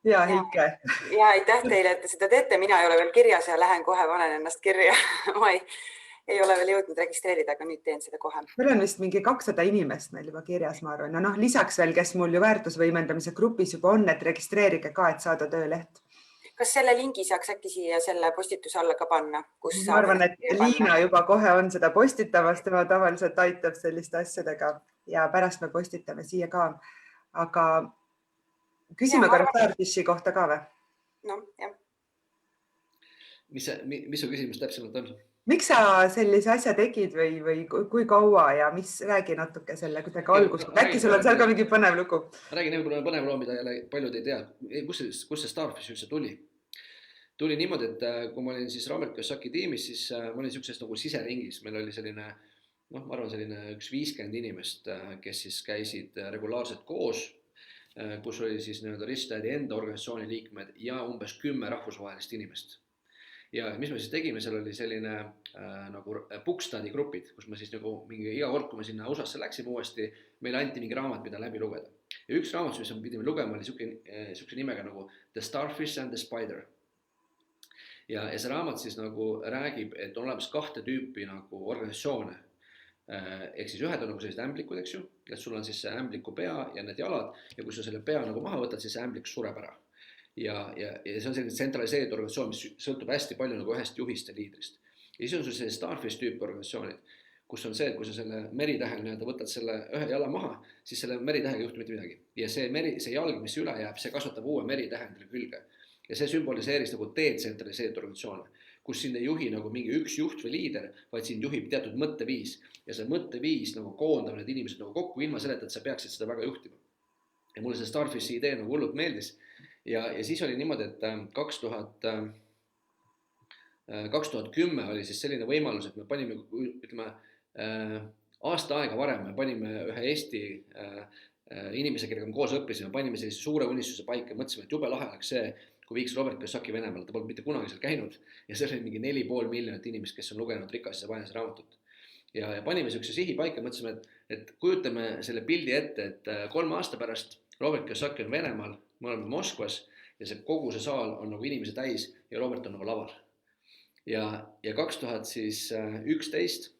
Ja Heike. Ja aitäh teile, et te seda teete. Mina ei ole veel kirjas ja lähen kohe, panen ennast kirja. Ma ei ole veel jõudnud registreerida, aga nüüd teen seda kohe. Meil on vist mingi 200 inimest meil juba kirjas, ma arvan. No, lisaks veel, kes mul ju väärtusvõimendamise grupis juba on, et registreerige ka, et saada tööleht. Kas selle lingi saaks äkki siia selle postituse alla ka panna? Ma arvan, et Liina juba kohe on seda postitamas, tema tavaliselt aitab selliste asjadega ja pärast me postitame siia ka. Aga küsime ka Starfishi kohta ka või? No, jah. Mis su küsimus täpsemalt on? Miks sa sellise asja tegid või kui kaua ja räägi natuke selle kuidagi algusega. Äkki sul on seal ka mingi põnev lugu? Ma räägin võib-olla põnev loo, mida jälle paljud ei tea. Kus see Starfish üldse tuli? Tuli niimoodi, et kui ma olin siis Robert Kiyosaki tiimis, siis ma olin niisuguses nagu siseringis. Meil oli selline, ma arvan, selline üks 50 inimest, kes siis käisid regulaarselt koos, kus oli siis Rich Daddy enda organisatsiooni liikmed ja umbes 10 rahvusvahelist inimest. Ja mis me siis tegime, seal oli selline nagu bookstudy grupid, kus me siis nagu iga kord, kui me sinna USA-sse läksime uuesti, meile anti mingi raamat, mida läbi lugeda. Ja üks raamat, mis me pidime lugema, oli niisuguse nimega nagu The Starfish and the Spider. Ja see raamat siis nagu räägib, et on olemas 2 tüüpi nagu organisatsioone. Ehk siis ühed on nagu sellised ämblikud, eks ju, et sul on siis see ämbliku pea ja need jalad ja kui sa selle pea nagu maha võtad, siis see ämblik sureb ära. Ja see on selline tsentraliseeritud organisatsioon, mis sõltub hästi palju nagu ühest juhist ja liidrist. Ja siis on sul selline Starfish tüüpi organisatsioonid, kus on see, et kui sa selle meritähel võtad selle ühe jala maha, siis selle meritähega ei juhtu mitte midagi. Ja see jalg, mis üle jääb, see kasvatab uue meritähendile külge. Ja see sümboliseeris nagu detsentraliseeritud organisatsioone, kus sind ei juhi nagu mingi üks juht või liider, vaid sind juhib teatud mõtteviis. Ja see mõtteviis nagu koondab need inimesed nagu kokku ilma selleta, et sa peaksid seda väga juhtima. Ja mulle see Starfishi idee nagu hullult meeldis. Ja siis oli niimoodi, et 2010 oli siis selline võimalus, et me panime, ütleme, aasta aega varem me panime ühe Eesti inimese, kellega me koos õppisime, panime sellise suure unistuse paika, mõtlesime, et jube lahe oleks see, kui viiks Robert Kiyosaki Venemaal, ta polnud mitte kunagi seal käinud ja see oli mingi 4,5 miljonit inimest, kes on lugenud Rikas ja vaenlase raamatut. Ja panime sellise sihi paika, mõtlesime, et kujutame selle pildi ette, et 3 aasta pärast Robert Kiyosaki on Venemaal, me oleme Moskvas ja kogu see saal on nagu inimese täis ja Robert on nagu laval. Ja 2011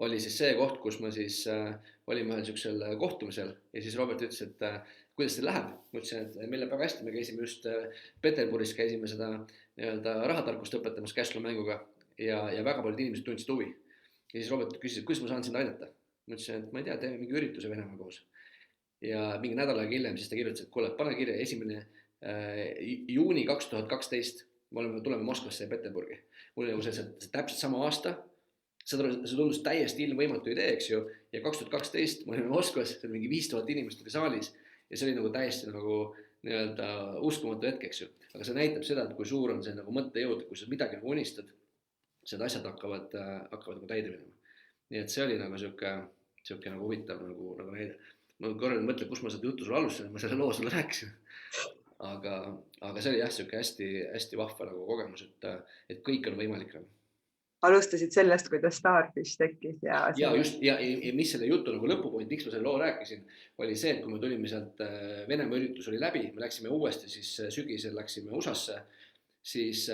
oli siis see koht, kus me siis olime ühel sellisel kohtumisel ja siis Robert ütles, et kuidas teil läheb? Ma ütlesin, et meil on väga hästi, me käisime just Peterburis, käisime seda rahatarkust õpetamas cashflow-mänguga ja väga paljud inimesed tundsid huvi. Ja siis Robert küsis, et kuidas ma saan sind aidata? Ma ütlesin, et ma ei tea, teeme mingi ürituse Venemaa koos. Ja mingi nädal aega hiljem siis ta kirjutas, et kuule, pane kirja 1. juuni 2012, me tuleme Moskvasse ja Peterburgi. Mul oli see täpselt sama aasta, see tundus täiesti ilmvõimatu idee, eks ju, ja 2012 me olime Moskvas, see oli mingi 5000 inimest oli saalis ja see oli nagu täiesti nagu uskumatu hetk, eks ju. Aga see näitab seda, et kui suur on see nagu mõttejõud, kui sa midagi nagu unistad, need asjad hakkavad nagu täide minema. Nii et see oli nagu siuke nagu huvitav nagu näide. Ma korral mõtlen, kus ma seda juttu sulle alustasin, ma selle loo sulle rääkisin. Aga see oli jah, siuke hästi vahva nagu kogemus, et kõik on võimalik. Alustasid sellest, kuidas Starfish tekkis. Ja mis selle jutu nagu lõpupoint, miks ma selle loo rääkisin, oli see, et kui me tulime sealt Venemaa üritus oli läbi, me läksime uuesti, siis sügisel läksime USA-sse, siis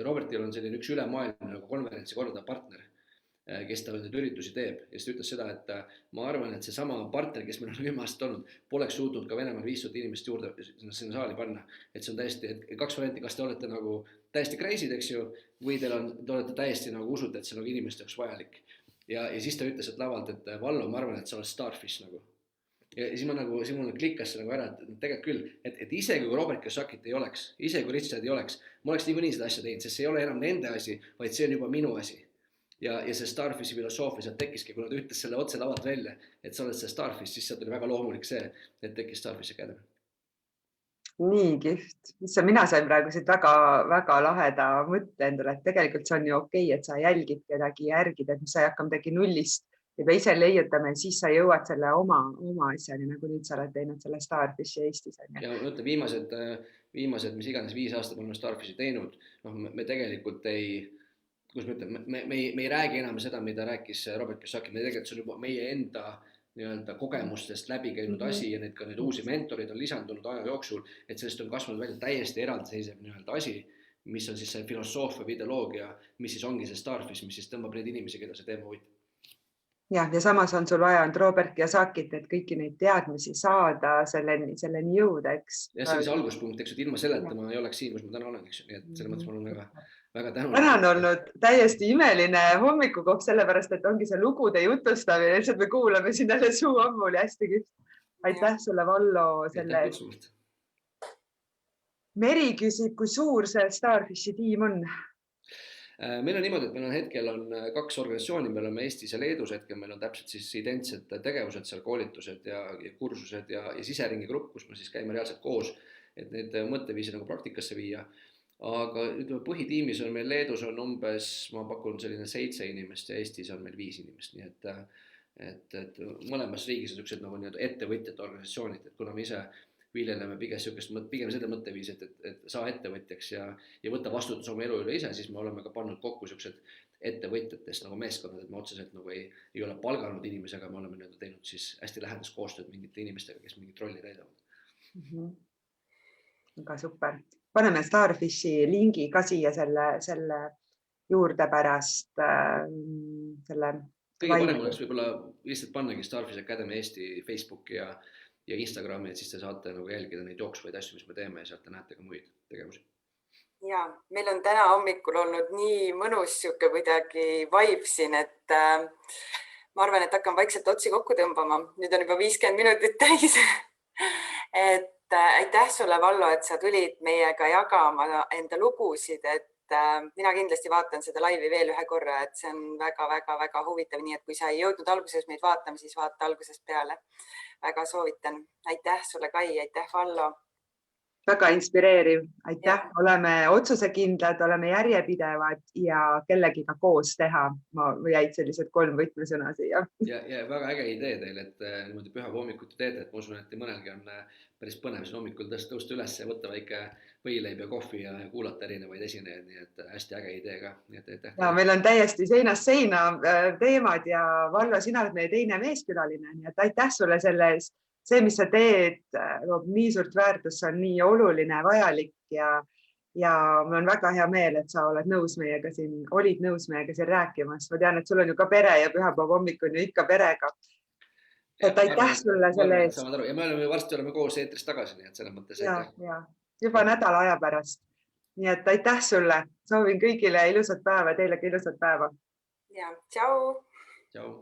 Robertil on selline üks ülemaailmne nagu konverentsi korraldav partner, kes tal nüüd üritusi teeb. Ja siis ta ütles seda, et ma arvan, et see sama partner, kes meil on 10 aastat olnud, poleks suutnud ka Venemaal 500 inimest juurde sinna saali panna. Et see on täiesti, et 2 varianti, kas te olete nagu täiesti crazy'd, eks ju, või te olete täiesti nagu usute, et see on nagu inimeste jaoks vajalik. Ja siis ta ütles, et lavalt, et Vallo, ma arvan, et sa oled Starfish nagu. Ja siis mul klikkas see nagu ära, et tegelikult küll, et isegi kui Robert Kiyosakit ei oleks, isegi kui Rich Dad ei oleks, ma oleks niikuinii seda asja teinud, sest see ei ole enam nende asi, vaid see on juba minu asi. Ja see Starfishi filosoofia sealt tekkiski, kui nad ütles selle otse lavalt välja, et sa oled see Starfish, siis sealt oli väga loomulik see, et tekkis Starfish Academy. Nii kihvt. Mina sain praegu siit väga laheda mõtte endale, et tegelikult see on ju okei, et sa jälgid kedagi järgid, et sa ei hakka midagi nullist ja me ise leiutame, siis sa jõuad selle oma asjani, nagu nüüd sa oled teinud selle Starfishi Eestis. Ja mõtle, viimased, mis iganes 5 aastat oleme Starfishi teinud, me tegelikult me ei räägi enam seda, mida rääkis Robert Kiyosaki, me tegelikult see on juba meie enda kogemustest läbi käinud asi ja ka need uusi mentorid on lisandunud aja jooksul, et sellest on kasvanud välja täiesti eraldiseisev asi, mis on siis see filosoofia või ideoloogia, mis siis ongi see Starfish, mis siis tõmbab neid inimesi, keda see teema huvitab. Ja samas on sul vaja Robert Kiyosakit, et kõiki neid teadmisi saada selleni jõuda, eks? Ja see oli see alguspunkt, eks, et ilma selleta ma ei oleks siin, kus ma täna olen, eks. Nii et selle mõttes ma olen väga tänulik. Täna on olnud täiesti imeline hommikukoht, sellepärast, et ongi see lugude jutustamine, lihtsalt me kuulame siin jälle suu ammul ja hästi kihvt. Aitäh sulle, Vallo, selle. Meri küsib, kui suur see Starfishi tiim on? Meil on niimoodi, et meil on hetkel kaks organisatsiooni, me oleme Eestis ja Leedus, hetkel meil on täpselt siis identsed tegevused seal, koolitused ja kursused ja siseringi grupp, kus me siis käime reaalselt koos, et need mõtteviisi nagu praktikasse viia. Aga ütleme, põhitiimis on meil Leedus on umbes, ma pakun selline 7 inimest ja Eestis on meil 5 inimest, nii et mõlemas riigis on sellised nagu nii-öelda ettevõtjate organisatsioonid, et kuna me ise viljeleme pigem seda mõtteviisi, et saa ettevõtjaks ja võtta vastutus oma elu üle ise, siis me oleme ka pannud kokku sellised ettevõtjatest nagu meeskonnad, et me otseselt nagu ei ole palganud inimesi, aga me oleme teinud siis hästi lähedast koostööd mingite inimestega, kes mingit rolli täidavad. Väga super. Paneme Starfishi lingi ka siia selle juurde pärast selle. Kõige parem oleks võib-olla lihtsalt pannagi Starfish Academy Eesti Facebooki ja Instagrami, et siis te saate nagu jälgida neid jooksvaid asju, mis me teeme ja sealt te näete ka muid tegevusi. Ja, meil on täna hommikul olnud nii mõnus siuke kuidagi vibe siin, et ma arvan, et hakkan vaikselt otsi kokku tõmbama. Nüüd on juba 50 minutit täis. Et aitäh sulle, Vallo, et sa tulid meiega jagama enda lugusid, et mina kindlasti vaatan seda laivi veel ühe korra, et see on väga huvitav, nii et kui sa ei jõudnud alguses meid vaatama, siis vaata algusest peale. Väga soovitan. Aitäh sulle, Kai, aitäh, Vallo. Väga inspireeriv. Aitäh. Oleme otsusekindlad, oleme järjepidevad ja kellegiga koos teha. Ma jäid sellised 3 võtmesõna siia. Ja väga äge idee teil, et niimoodi pühava hommikuti teete, et ma usun, et mõnelgi on päris põnev siin hommikul tõusta üles ja võtta väike võileib ja kohvi ja kuulata erinevaid esinejaid, nii et hästi äge idee ka. Ja meil on täiesti seinast seina teemad ja Vallo, sina oled meie teine meeskülaline, nii et aitäh sulle selle eest. See, mis sa teed, loob nii suurt väärtust, on nii oluline, vajalik ja mul on väga hea meel, et sa olid nõus meiega siin rääkimas. Ma tean, et sul on ju ka pere ja pühapäeva hommik on ju ikka perega. Et aitäh sulle selle eest. Ja me varsti oleme koos eetris tagasi, nii et selles mõttes aitäh. Ja, juba nädala aja pärast. Nii et aitäh sulle. Soovin kõigile ilusat päeva, teile ka ilusat päeva. Ja, tšau. Tšau.